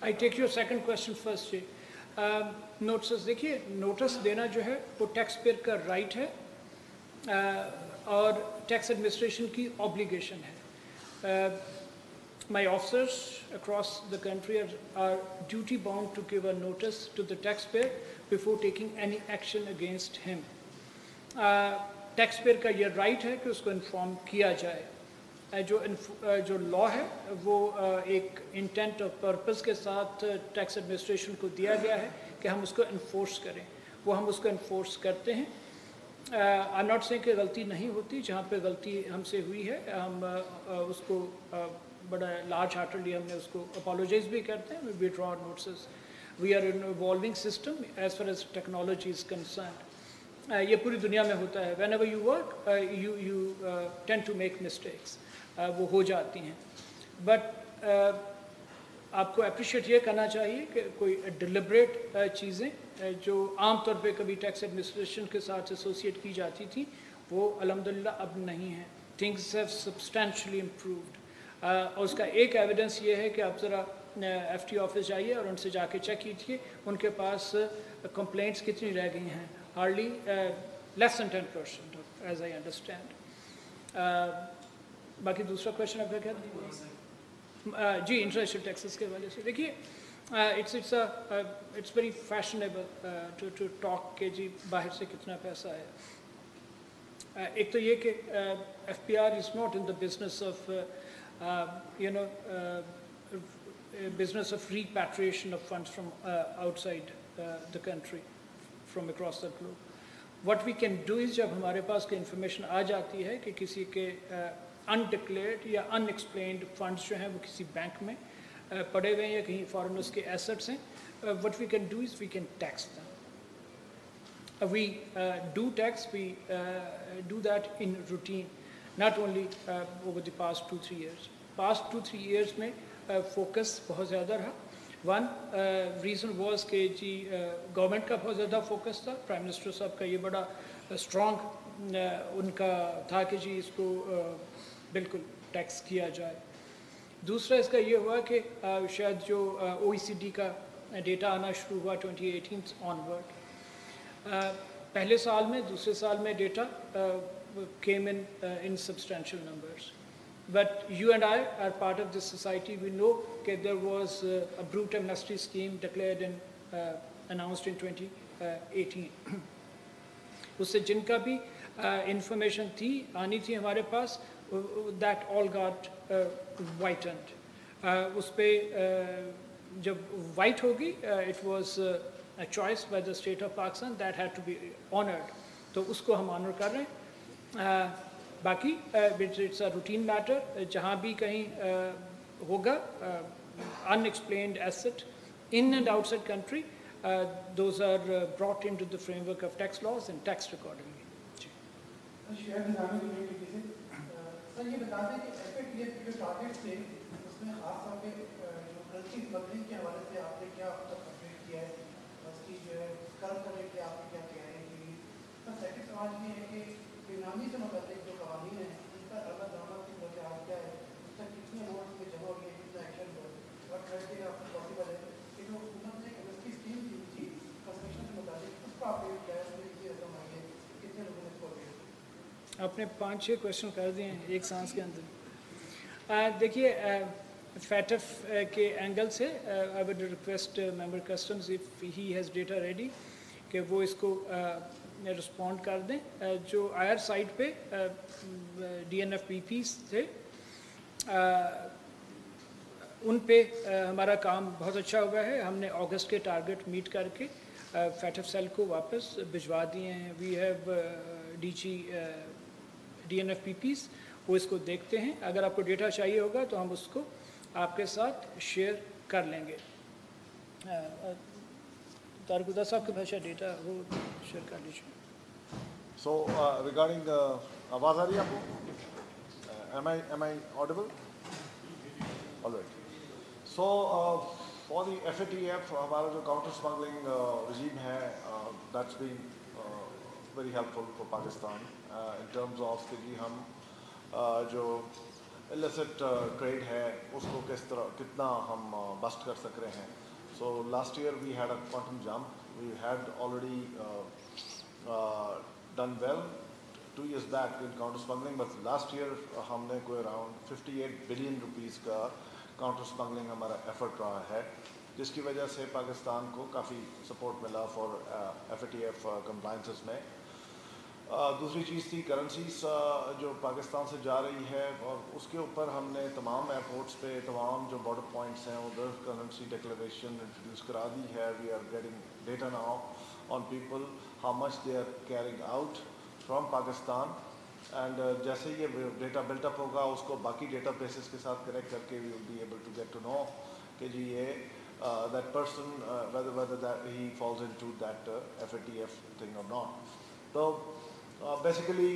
I take your second question first जी। नोटिस, देखिए नोटिस देना जो है वो टैक्स पेयर का राइट है और टैक्स एडमिनिस्ट्रेशन की ऑब्लिगेशन है। My officers across the country are duty bound to give a notice to the taxpayer before taking any action against him. Tax payer का ये राइट है कि उसको इन्फॉर्म किया जाए। जो लॉ है वो एक इंटेंट और पर्पस के साथ टैक्स एडमिनिस्ट्रेशन को दिया गया है कि हम उसको इन्फोर्स करें, वो हम उसको इन्फोर्स करते हैं। आई नॉट से कि गलती नहीं होती, जहाँ पे गलती हमसे हुई है हम उसको बड़ा लार्ज हार्टेडली हमने उसको अपोलोजाइज भी करते हैं, we draw notice. We are in evolving system as far as technology is concern. ये पूरी दुनिया में होता है, whenever you work you tend to make mistakes, वो हो जाती हैं। बट आपको अप्रिशिएट ये करना चाहिए कि कोई डिलिब्रेट चीज़ें जो आम तौर पे कभी टैक्स एडमिनिस्ट्रेशन के साथ एसोसिएट की जाती थी वो अल्हम्दुलिल्लाह अब नहीं है। Things have substantially improved. और उसका एक एविडेंस ये है कि आप ज़रा FT ऑफिस जाइए और उनसे जाके चेक कीजिए उनके पास कंप्लेंट्स कितनी रह गई हैं। Hardly less than 10% as I understand. बाकी दूसरा क्वेश्चन आपका क्या था? जी, इंटरनेशनल टैक्सेस के हवाले से देखिए, it's very fashionable to talk के जी बाहर से कितना पैसा है। एक तो ये कि FPR is not in the business of business of repatriation of funds from outside the country, from across the globe. What we can do is जब हमारे पास कोई information आ जाती है कि किसी के अनडिक्लेयर्ड या अनएक्सप्लेन्ड फंड्स जो हैं वो किसी बैंक में पड़े हुए हैं या कहीं फॉरेनर्स के एसेट्स हैं, what we can do is we can tax them. We do tax, we do that in routine, not only over the past 2-3 years. Past 2-3 years में फोकस बहुत ज़्यादा रहा। वन रीज़न वॉज कि जी government का बहुत ज़्यादा focus था, prime minister साहब का ये बड़ा स्ट्रॉन्ग उनका था कि जी इसको बिल्कुल टैक्स किया जाए। दूसरा इसका ये हुआ कि शायद जो OECD का डेटा आना शुरू हुआ 2018 ऑनवर्ड, पहले साल में दूसरे साल में data came in substantial numbers. But you and I are part of this society. We know that there was a brute amnesty scheme declared and announced in 2018. उससे जिनका भी information थी आनी थी हमारे पास, that all got whitened. उस पे जब white होगी, it was a choice by the state of Pakistan that had to be honored. तो उसको हम honor कर रहे हैं। बाकी इट्स अ रूटीन मैटर, जहाँ भी कहीं होगा unexplained asset in and outside country, those are brought into the framework of tax laws and tax accordingly. Sir ये बता दें कि FATF के जो टारगेट थे उसमें खास तौर पे जो करेंसी स्मगलिंग के हवाले से आपने क्या अपडेट किया है, उसकी जो है कर्व करने के आपने क्या किया है कि सर सेकंड सवाल ये है कि बेनामी से मुताबिक जो कवानीन है उनका अमल दरामद की वजह क्या है, उसका कितने अमाउंट में जमा हो गया, कितना एक्शन हुआ और थर्ड आपको पॉसिबल है कि जो हुकूमत ने एमएसपी स्कीम दी थी कंस्ट्रक्शन के मुताबिक उसका अपडेट क्या है, उसमें कितनी रकम आई है, कितने लोगों ने इसको अपडेट। आपने 5-6 क्वेश्चन कर दिए हैं एक सांस के अंदर। देखिए FATF के एंगल से आई would request member customs if he has data ready कि वो इसको रिस्पॉन्ड कर दें। जो IR साइट पे DNFPPs थे उन पे हमारा काम बहुत अच्छा हुआ है। हमने अगस्त के टारगेट मीट करके FATF सेल को वापस भिजवा दिए हैं। वी हैव DG DNFPPs, वो इसको देखते हैं। अगर आपको डेटा चाहिए होगा तो हम उसको आपके साथ शेयर कर लेंगे। तारकुदा साहब के भाषा डेटा वो शेयर कर लीजिए। So regarding आवाज़ आ रही है आपको? Am I audible? All right. So for the FATF हमारा जो काउंटर स्मगलिंग regime है, that's been very helpful for Pakistan in terms of कि जी हम जो illicit trade है उसको कितना हम bust कर सक रहे हैं। So last year we had a quantum jump. We had already done well 2 years back in counter smuggling, but last year हमने कोई around 58 billion rupees का counter smuggling हमारा effort रहा है, जिसकी वजह से पाकिस्तान को काफ़ी support मिला for FATF compliances में। दूसरी चीज़ थी करेंसीज जो पाकिस्तान से जा रही है, और उसके ऊपर हमने तमाम एयरपोर्ट्स पे तमाम जो बॉर्डर पॉइंट्स हैं उधर करेंसी डिक्लेरेशन इंट्रोड्यूस करा दी है. We are getting data now on people how much they are carrying out from Pakistan. And जैसे ये डेटा बिल्टअप होगा उसको बाकी डेटा बेसिस के साथ कनेक्ट करके we will be able to get to know कि जी ये that person whether that he falls into that FATF thing or not. So basically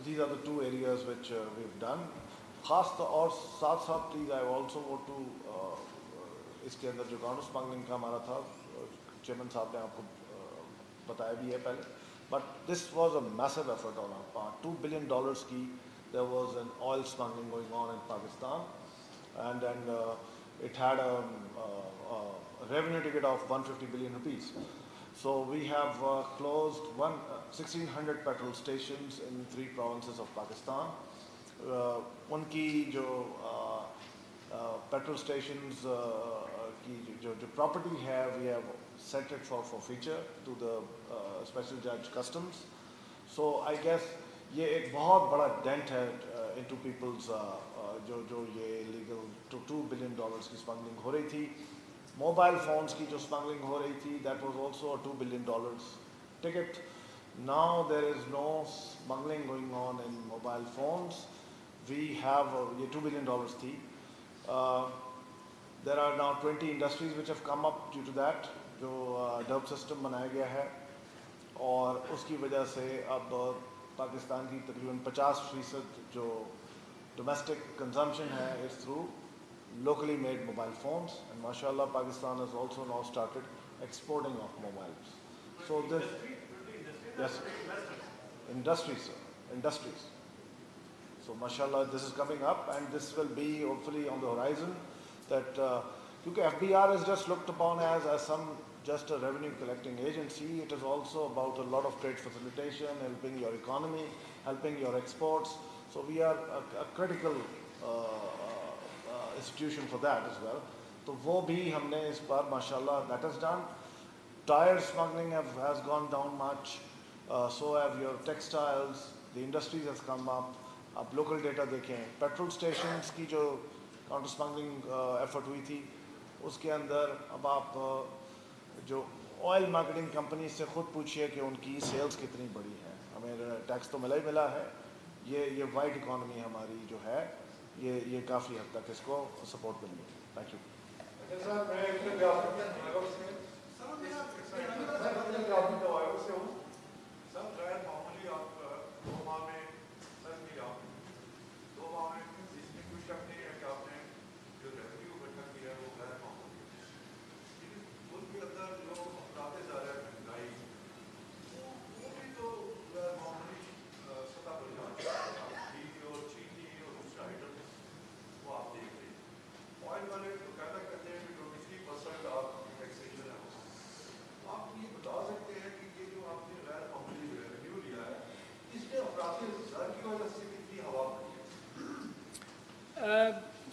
these are the two areas which we've done. खास तो और साथ साथ please I also want to इसके अंदर जो काउंटर स्मगलिंग का हमारा था, चेयरमैन साहब ने आपको बताया भी है पहले, but this was a massive effort on our part. $2 billion की there was an oil smuggling going on in Pakistan, and it had a revenue ticket of 150 billion rupees. So we have closed 1,600 petrol stations in 3 provinces of Pakistan. उनकी जो petrol stations की जो property है, we have set it for forfeiture to the special judge customs. So I guess ये एक बहुत बड़ा dent है into people's जो ये illegal $2 billion की स्मगलिंग हो रही थी. मोबाइल फ़ोन्स की जो स्मगलिंग हो रही थी, that was also a $2 billion ticket. Now there is no smuggling going on in mobile phones. We have ये $2 billion थी. There are now 20 industries which have come up due to that, जो dub system बनाया गया है, और उसकी वजह से अब पाकिस्तान की तकरीबन 50% जो डोमेस्टिक कंजम्पशन है is through locally made mobile phones, and mashallah Pakistan has also now started exporting of mobiles. So this, yes, industries, sir, industries. So mashallah this is coming up, and this will be hopefully on the horizon, that because FBR is just looked upon as some just a revenue collecting agency. It is also about a lot of trade facilitation, helping your economy, helping your exports. So we are a critical institution for that as well. तो वो भी हमने इस बार माशाल्लाह that is done. Tire smuggling has gone down much. So have your textiles. The industries has come up. आप local data देखें. Petrol stations की जो counter smuggling effort हुई थी, उसके अंदर अब आप जो oil marketing companies से खुद पूछिए कि उनकी sales कितनी बड़ी है. हमें टैक्स तो मिला ही मिला है. ये वाइट इकोनॉमी हमारी जो है, ये काफ़ी हद तक इसको सपोर्ट मिली है. Thank you.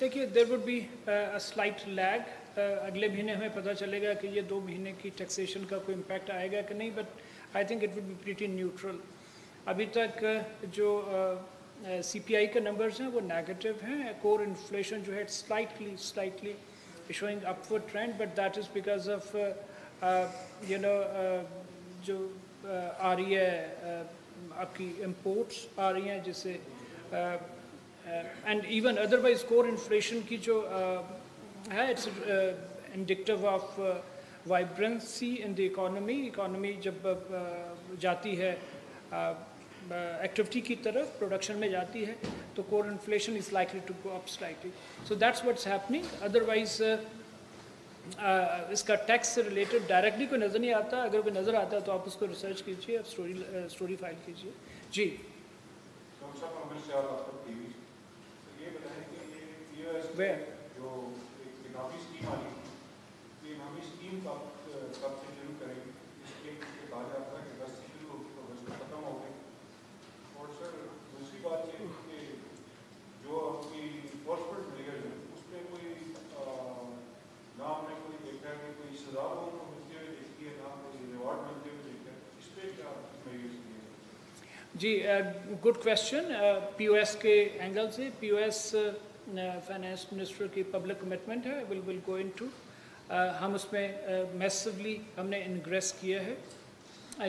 देखिए, there would be a slight lag. अगले महीने हमें पता चलेगा कि ये 2 महीने की टैक्सेशन का कोई इम्पैक्ट आएगा कि नहीं, but I think it would be pretty neutral. अभी तक जो CPI के नंबर्स हैं वो नेगेटिव हैं. कोर इन्फ्लेशन जो है slightly showing upward trend, but that is because of जो आ रही है आपकी इम्पोर्ट्स आ रही हैं, जिससे and even otherwise core inflation की जो है, it's indicative of vibrancy in the economy जब जाती है activity की तरफ, production में जाती है, तो core inflation is likely to go up slightly. So that's what's happening. Otherwise इसका टैक्स से रिलेटेड डायरेक्टली कोई नज़र नहीं आता. अगर कोई नज़र आता है तो आप उसको रिसर्च कीजिए, आप स्टोरी फाइल कीजिए. जी Where? जो इकोनॉमी स्कीम आई, इकोनॉमी स्कीम कब से शुरू करेंगे, इसके कहा जाता है कि 10 से शुरू होगी तो 10 में खत्म हो गई. और सर दूसरी बात ये कि जो आपकी इन्फोर्समेंट लेयर है उस पर कोई ना हमने कोई देखा है, कोई सजा लोगों को मिलते हुए देखी है, ना कोई रिवॉर्ड मिलते हुए देखा है. इस पर क्या मेजर्स लिए? जी, गुड क्वेश्चन। पीओएस के एंगल से, पीओएस फाइनेंस मिनिस्टर की पब्लिक कमिटमेंट है, विल गो इनटू। हम उसमें मैसिवली हमने इन्ग्रेस किया है।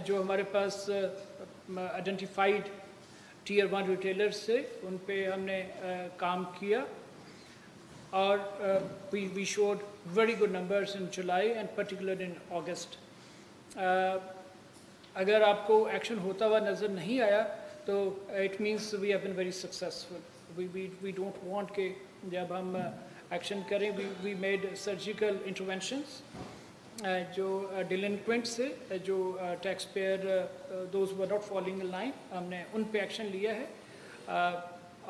जो हमारे पास आइडेंटिफाइड टीयर 1 रिटेलर्स थे उन पे हमने काम किया, और we showed very good numbers in July and particularly in August. अगर आपको एक्शन होता हुआ नज़र नहीं आया तो it means we have been very successful. We don't want कि जब हम एक्शन करें, we made surgical interventions. जो delinquents थे, जो taxpayer those who were not falling in line, हमने उन पे एक्शन लिया है,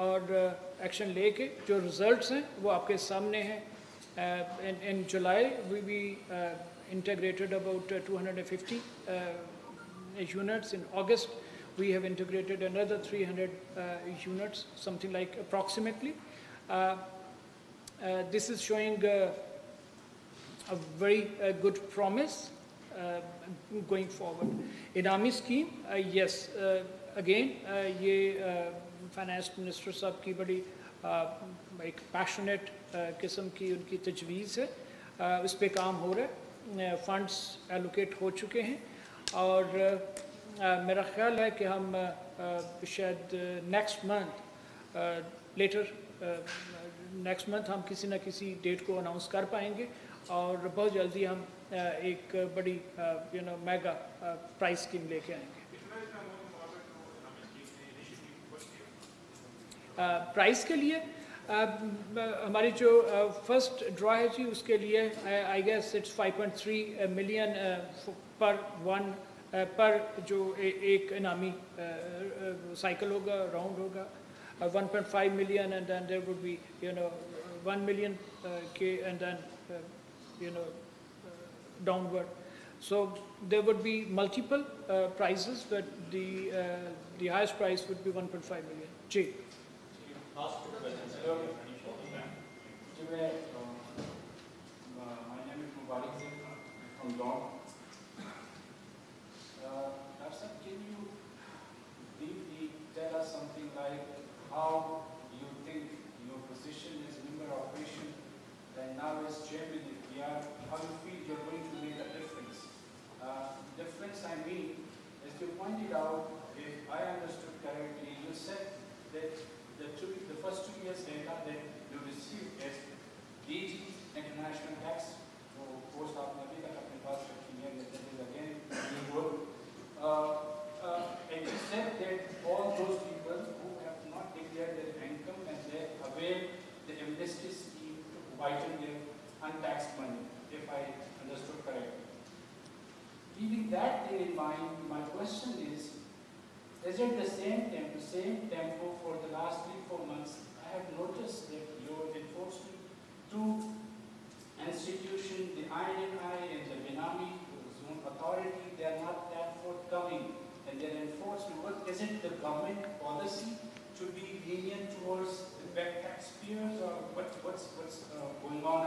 और एक्शन लेके जो रिजल्ट्स हैं वो आपके सामने हैं। इन जुलाई we integrated about 250 units. In August we have integrated another 300 units, something like approximately. This is showing a very good promise going forward. Inami scheme, yes, again ये फाइनेंस मिनिस्टर साहब की बड़ी एक पैशनेट किस्म की उनकी तजवीज़ है, इस पे काम हो रहा है, फंड्स एलोकेट हो चुके हैं, और मेरा ख्याल है कि हम शायद नेक्स्ट मंथ हम किसी न किसी डेट को अनाउंस कर पाएंगे, और बहुत जल्दी हम एक बड़ी मेगा प्राइस स्कीम लेके आएंगे। प्राइस के लिए हमारी जो फर्स्ट ड्रॉ है जी, उसके लिए आई गेस इट्स 5.3 मिलियन पर जो एक इनामी साइकिल होगा, राउंड होगा, 1.5 million, and then there would be 1 million K, and then downward. So there would be multiple prizes, but the highest prize would be 1.5 million. Ji. Last question, sir. My name is Mubarak Singh from Dawn. Sir, can you briefly tell us something like how you think your position as member of operation and now as chairman of FBR, how you feel you're going to make a difference? Difference, I mean, as you pointed out, if I understood correctly, you said that the first 2 years data that you received as DG international tax, so post आपने अभी तक अपने पास रखी है, that is again really good. And you said that all those people who have not declared their income and they avail the amnesty scheme to widen their untaxed money, if I understood correctly. Keeping that thing in mind, my question is it the same tempo for the last 3-4 months? I have noticed that your enforcement to institution, the INI and the Benami Zone Authority, they are not that forthcoming in their enforcement. What is it the government policy to be lenient towards the back taxpayers, or what's going on?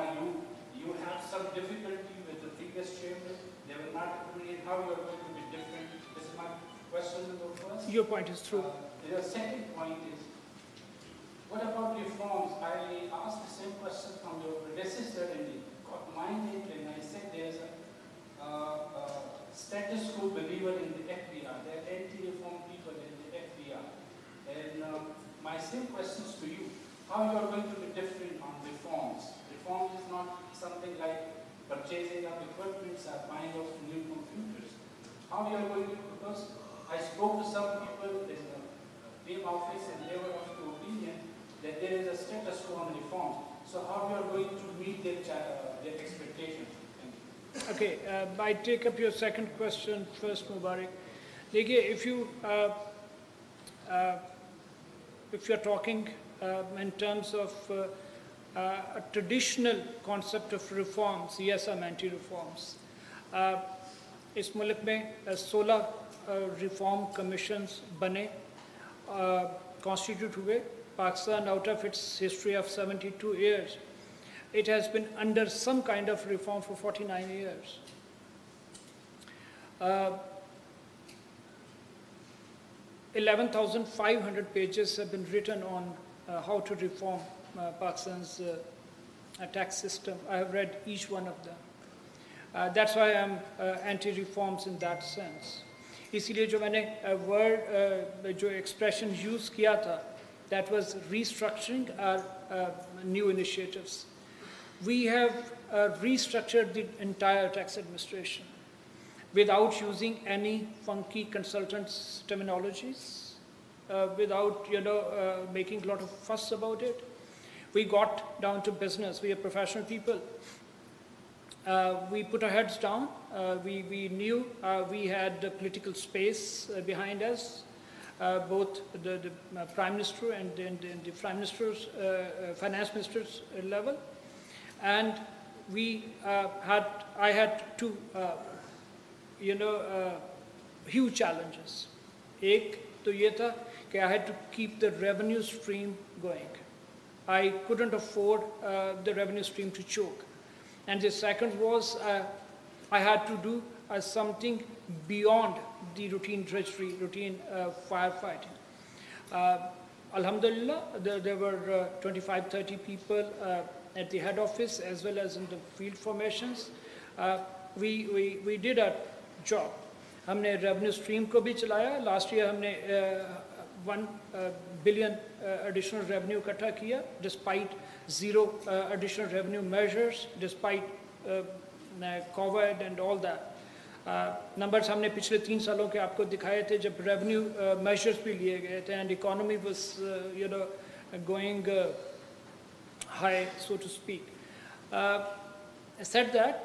You have some difficulty with the previous chairman? They were not agreeing. How you are going to be different? This is my question number first. Your point is true. The second point is, what about reforms? I asked the same question from your predecessor and it got minded when I said there's a status quo believer in the FBR. There are anti-reform people in the FBR. And my same questions to you, how you are going to be different on reforms? Reforms is not something like purchasing of equipment or buying of new computers. How you are going to, because I spoke to some people in the PM office and they were of the opinion that there is a status quo on reforms. So how you are going to meet their expectations? Thank you. Okay, I take up your second question first, Mubarak. If you are talking in terms of a traditional concept of reforms, yes, I'm anti-reforms. इस मुल्क में 16 reform commissions बने, constitute हुए. Pakistan, out of its history of 72 years, it has been under some kind of reform for 49 years. 11,500 pages have been written on how to reform Pakistan's tax system. I have read each one of them. That's why I'm anti-reforms in that sense. इसीलिए जो मैंने word जो expression use किया था, that was restructuring our new initiatives. We have restructured the entire tax administration without using any funky consultants' terminologies, without making a lot of fuss about it. We got down to business. We are professional people. We put our heads down. We knew we had the political space behind us, both the Prime Minister and the Prime Minister's, Finance Minister's level. And I had two, huge challenges. एक तो ये था कि I had to keep the revenue stream going. I couldn't afford the revenue stream to choke. And the second was I had to do something beyond the routine drudgery, routine firefighting. Alhamdulillah, there were 25, 30 people at the head office as well as in the field formations. We did our job. हमने revenue stream को भी चलाया. Last year हमने 1 billion additional revenue इकट्ठा किया, despite zero additional revenue measures, despite COVID and all that. Numbers हमने पिछले 3 सालों के आपको दिखाए थे जब revenue measures भी लिए गए थे and economy was going high, so to speak. Said that,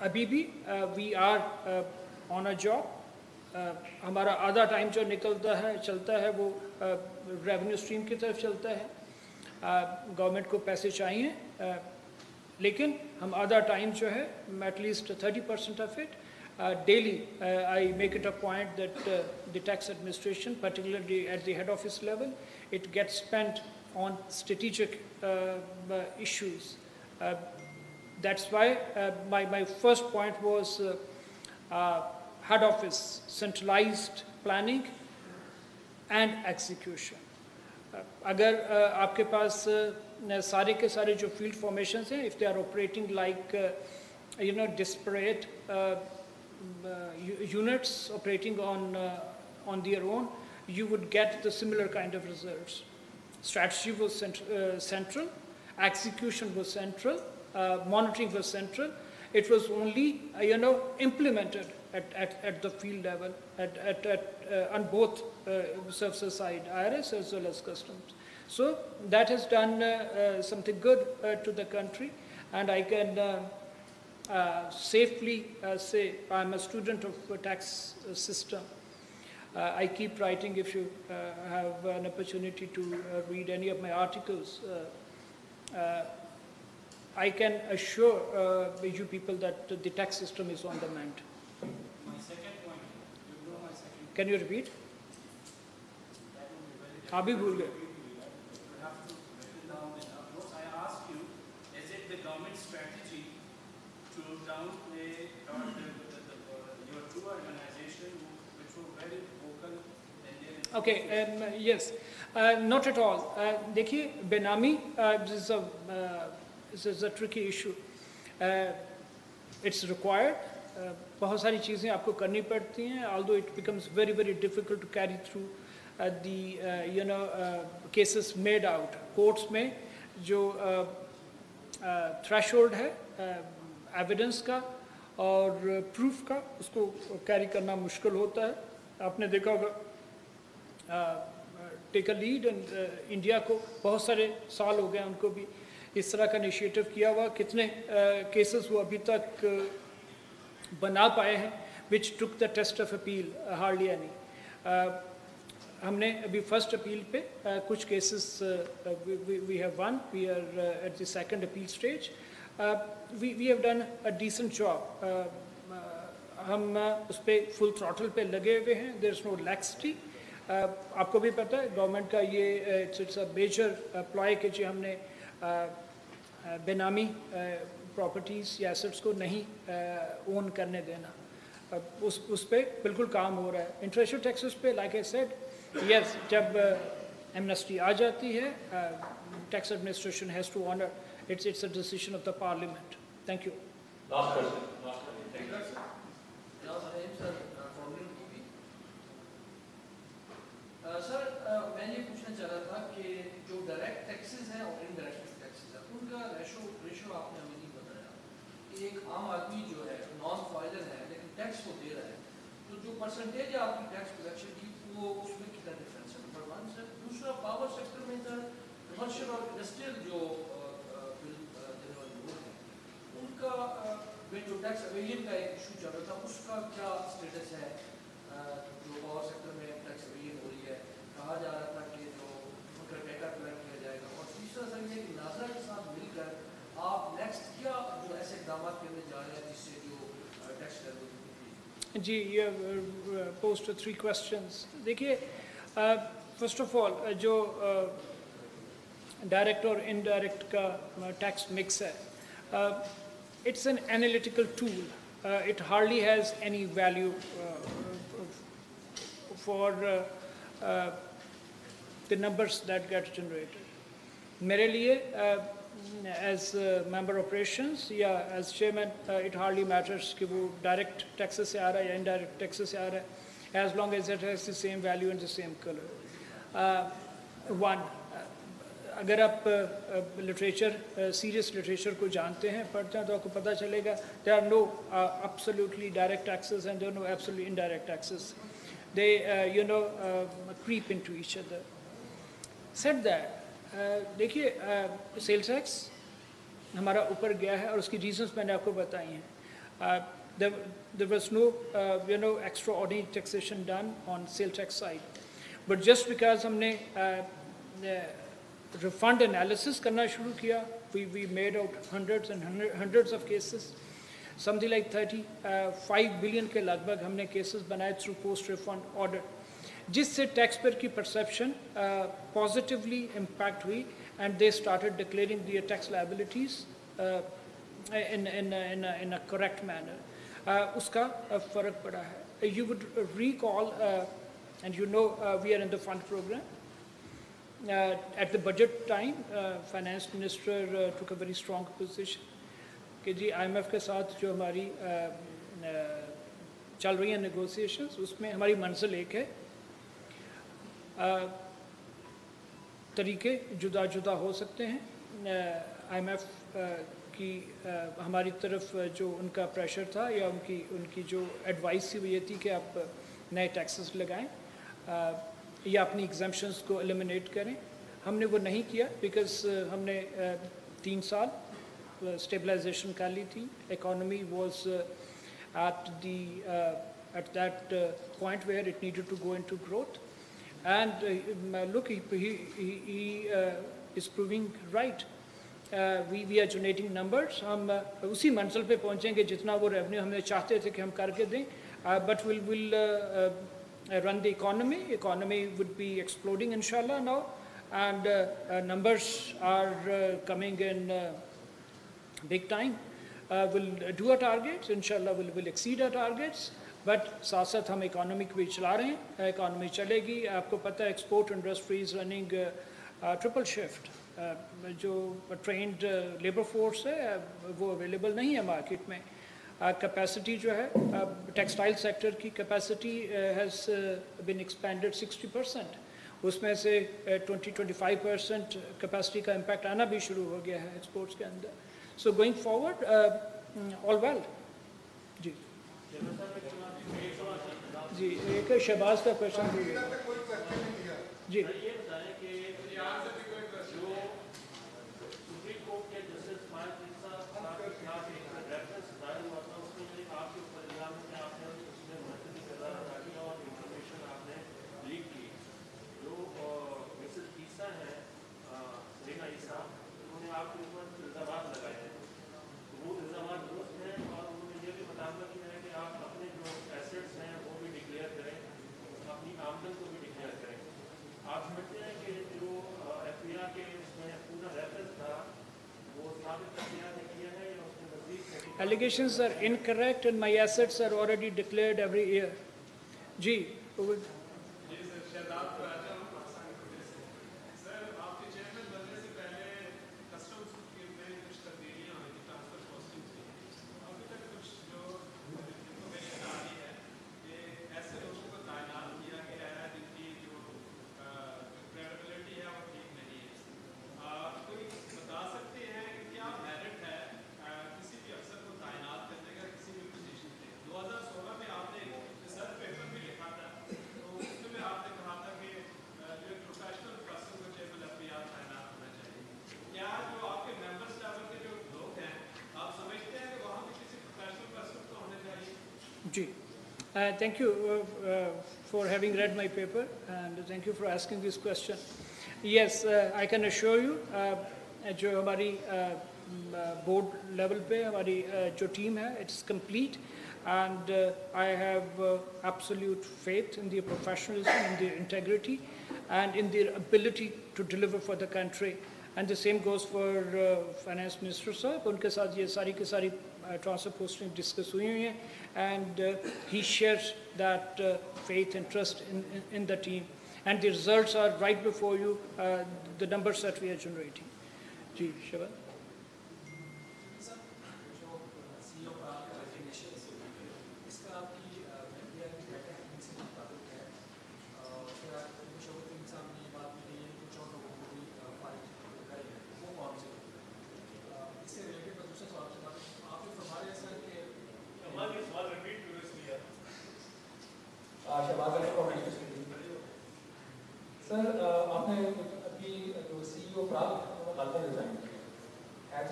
अभी भी we are on a job. हमारा आधा टाइम जो निकलता है चलता है वो रेवेन्यू स्ट्रीम की तरफ चलता है. गवर्नमेंट को पैसे चाहिए, लेकिन हम आधा टाइम जो है at least 30% of it daily I make it a point that the tax administration, particularly at the head office level, it gets spent on strategic issues. That's why my first point was head office, centralized planning and execution. अगर आपके पास सारे के सारे जो field formations हैं, if they are operating like disparate units operating on their own, you would get the similar kind of results. Strategy was central, execution was central, monitoring was central. It was only implemented at the field level, on both services side, IRS as well as customs. So that has done something good to the country, and I can safely say I'm a student of the tax system. I keep writing. If you have an opportunity to read any of my articles, I can assure you people that the tax system is on the mend. My second point, you know my second. Can you repeat? Abhi bhul gaye. You have to write down in our notes. I ask you, is it the government strategy to downplay your two organizations which were very vocal in their Okay, yes, not at all. देखिए, benami this is a tricky issue. It's required. बहुत सारी चीज़ें आपको करनी पड़ती हैं. Although it becomes very, very difficult to carry through the cases made out. Courts में जो threshold है evidence का और proof का, उसको carry करना मुश्किल होता है. आपने देखा होगा take a lead, and India को बहुत सारे साल हो गए उनको भी इस तरह का इनिशिएटिव किया हुआ. कितने केसेस वो अभी तक बना पाए हैं, which took the test of appeal, hardly any. हमने अभी फर्स्ट अपील पे कुछ cases we have won. We are at the second appeal stage. We have done a decent job. हम उस पे full throttle पे लगे हुए हैं. There is no laxity. आपको भी पता है गवर्नमेंट का ये it's a major ploy कि जी हमने बेनामी प्रॉपर्टीज़ या एसेट्स को नहीं ओन करने देना. उस पे बिल्कुल काम हो रहा है। इंटरेस्टल टैक्सेस पे लाइक आई सेड, यस, जब एमनेस्टी आ जाती है, tax administration has to honour it's a decision of the parliament. Thank you. Last question, thank you. Sir, मैं ये पूछना चाह रहा था कि जो डायरेक्ट टैक्सेस हैं और इनडायरेक्ट टैक्सेस हैं, उनका रेशो आपने हमें नहीं बताया कि एक आम आदमी जो है नॉन फाइलर है लेकिन टैक्स वो दे रहा है, तो जो परसेंटेज है आपकी टैक्स कलेक्शन की वो उसमें कितना डिफरेंस है, नंबर वन। सर दूसरा, पावर सेक्टर में सर कमर्शियल और इंडस्ट्रियल जो बिल देने वाले लोग हैं उनका में जो टैक्स एवेजन का एक इशू चल रहा था, उसका क्या स्टेटस है? जो पावर सेक्टर में टैक्स एवेजन हो रही है, कहा जा रहा था कि जो उनका डेटा कलेक्ट किया जाएगा। और तीसरा सर ये कि नाजरा के साथ मिलकर आप नेक्स्ट क्या जो ऐसे इकदाम करने जा रहे हैं जिससे जो टैक्स जी, ये पोस्ट 3 क्वेश्चंस। देखिए, फर्स्ट ऑफ ऑल जो डायरेक्ट और इनडायरेक्ट का टैक्स मिक्स है, it's an analytical tool. It hardly has any value for the numbers that get generated. मेरे लिए as member operations या as chairman, it hardly matters कि वो direct taxes से आ रहा है या indirect taxes से आ रहा है, as long as it has the same value and the same color. One, अगर आप लिटरेचर, सीरियस लिटरेचर को जानते हैं, पढ़ते हैं, तो आपको पता चलेगा there are no absolutely direct taxes and there are no absolutely indirect taxes. They creep into each other. Said that, देखिए, सेल्स टैक्स हमारा ऊपर गया है और उसकी रीजंस मैंने आपको बताई हैं. There was no extraordinary taxation done on sales tax side, but just because हमने refund analysis करना शुरू किया, we made out hundreds of cases, something like 35 billion के लगभग हमने cases बनाए through post refund audit, जिससे taxpayer की perception positively impact हुई and they started declaring their tax liabilities in a correct manner. उसका फ़र्क पड़ा है. You would recall, and we are in the fund program. At the budget time, finance minister took a very strong position कि जी IMF के साथ जो हमारी चल रही हैं negotiations, उसमें हमारी मंजिल एक है, तरीके जुदा जुदा हो सकते हैं. IMF की हमारी तरफ जो उनका प्रेशर था या उनकी जो एडवाइस थी वो ये थी कि आप नए टैक्सेस लगाएं या अपनी एग्जम्पशंस को एलिमिनेट करें. हमने वो नहीं किया बिकॉज हमने 3 साल स्टेबलाइजेशन कर ली थी. Economy was at that point where it needed to go into growth, and look, he is proving right. We are generating numbers. हम उसी मंजिल पे पहुंचेंगे जितना वो रेवेन्यू हमने चाहते थे कि हम करके दें, but we'll run the economy. Economy would be exploding inshallah now, and numbers are coming in big time. We'll do our targets, inshallah we'll exceed our targets, but साथ साथ हम economy को भी चला रहे हैं. Economy चलेगी. आपको पता है export industry is running triple shift. जो trained labor force है वो available नहीं है market में. Capacity जो है textile sector की capacity has been expanded 60%. उसमें से 20-25% capacity का impact आना भी शुरू हो गया है exports के अंदर. So going forward, all well. जी जी, एक शहबाज का क्वेश्चन जी. आप समझते हैं allegations are incorrect and my assets are already declared every year. Ji, over. Thank you for having read my paper and thank you for asking this question. Yes, I can assure you, जो हमारी board level पे हमारी जो team है, it's complete, and I have absolute faith in their professionalism, in their integrity, and in their ability to deliver for the country. And the same goes for Finance Minister साहब, उनके साथ ये सारी की सारी transfer posting discuss हुई हैं, and he shares that faith and trust in the team. And the results are right before you, the numbers that we are generating. जी, शबाद. सर आपने अभी जो CEO प्राप्त resign has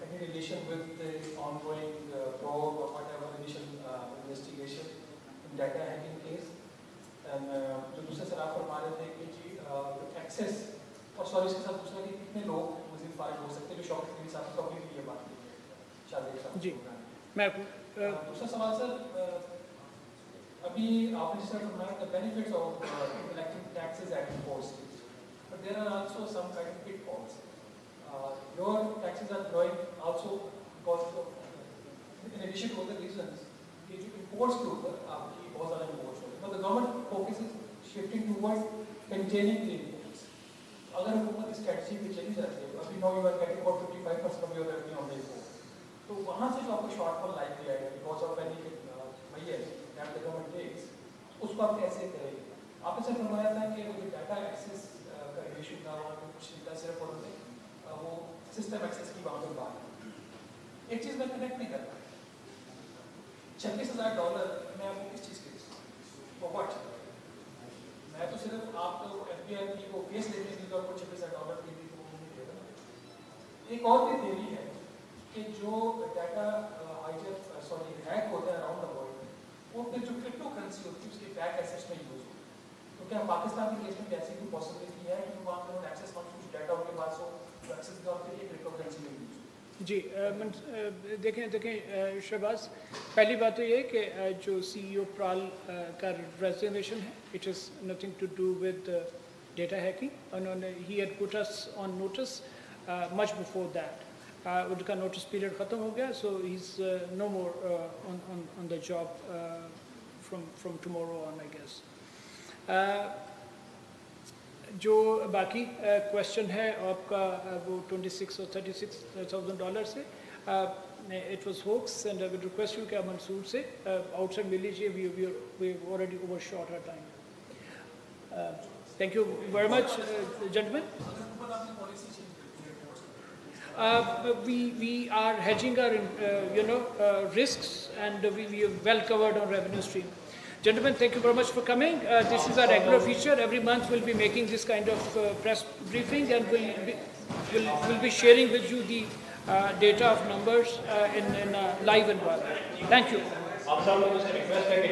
any relation with the ongoing probe or whatever initial investigation in data hacking case? And जो दूसरा sir आप फरमा रहे थे कि जी एक्सेस और सॉरी इसके साथ दूसरा कि कितने लोग मजीद फाइल हो सकते हैं जो शॉक के साथ कभी भी ये बात की शायद जी मैं दूसरा सवाल सर अभी आपने जिस तरह फरमाया the benefits of collecting taxes at import stage, but there are also some kind of pitfalls. Your taxes are growing also because of, in addition to other reasons, कि जो imports के ऊपर आपकी बहुत ज़्यादा imports हो रहे हैं, but the government focus is shifting towards containing the imports. अगर हुकूमत इस strategy पे चली जाती है, अभी now you are getting about 55% of your revenue on the import, तो वहाँ से जो आपको shortfall likely आएगा because of any measures that the government takes, उसको आप कैसे करेंगे? आपने सर फरमाया था कि वो जो डाटा एक्सेस का इशू था वहाँ पे कुछ नहीं था, सिर्फ और वो सिस्टम एक्सेस की वहाँ पर बात है। एक चीज़ मैं कनेक्ट नहीं करता, $36,000 मैं आपको किस चीज़ के वो व्हाट मैं तो सिर्फ आप तो FBI की वो केस लेने के लिए आपको $36,000 के लिए वो नहीं देगा ना। एक और भी थ्योरी है कि जो डाटा हैक होता है अराउंड द वर्ल्ड, वो फिर जो क्रिप्टो करेंसी होती है उसके बैक एसेट्स में यूज होती है। तो क्या पाकिस्तान के केस में कैसी कोई पॉसिबिलिटी है कि वहाँ पर एक्सेस कुछ डाटा उनके पास हो तो एक्सेस के तौर पे क्रिप्टो करेंसी में यूज हो? जी देखें शहबाज, पहली बात तो ये कि जो CEO प्राल का रेजिग्नेशन है, it is nothing to do with data hacking. उन्होंने ही had put us on notice much before that. उनका नोटिस पीरियड ख़त्म हो गया, so he is no more on the job from tomorrow on I guess. जो बाकी question है आपका वो 26 और $36,000 से, it was hoax and I would request you कि आप मंसूर से आउटसाइड मिल लीजिए. We already overshot our time. Thank you very much gentleman. We are hedging our risks, and we are well covered on revenue stream. Gentlemen, thank you very much for coming. This is our regular feature. Every month we'll be making this kind of press briefing, and we'll be sharing with you the data of numbers in a live environment. Thank you. आप सब लोगों से request है कि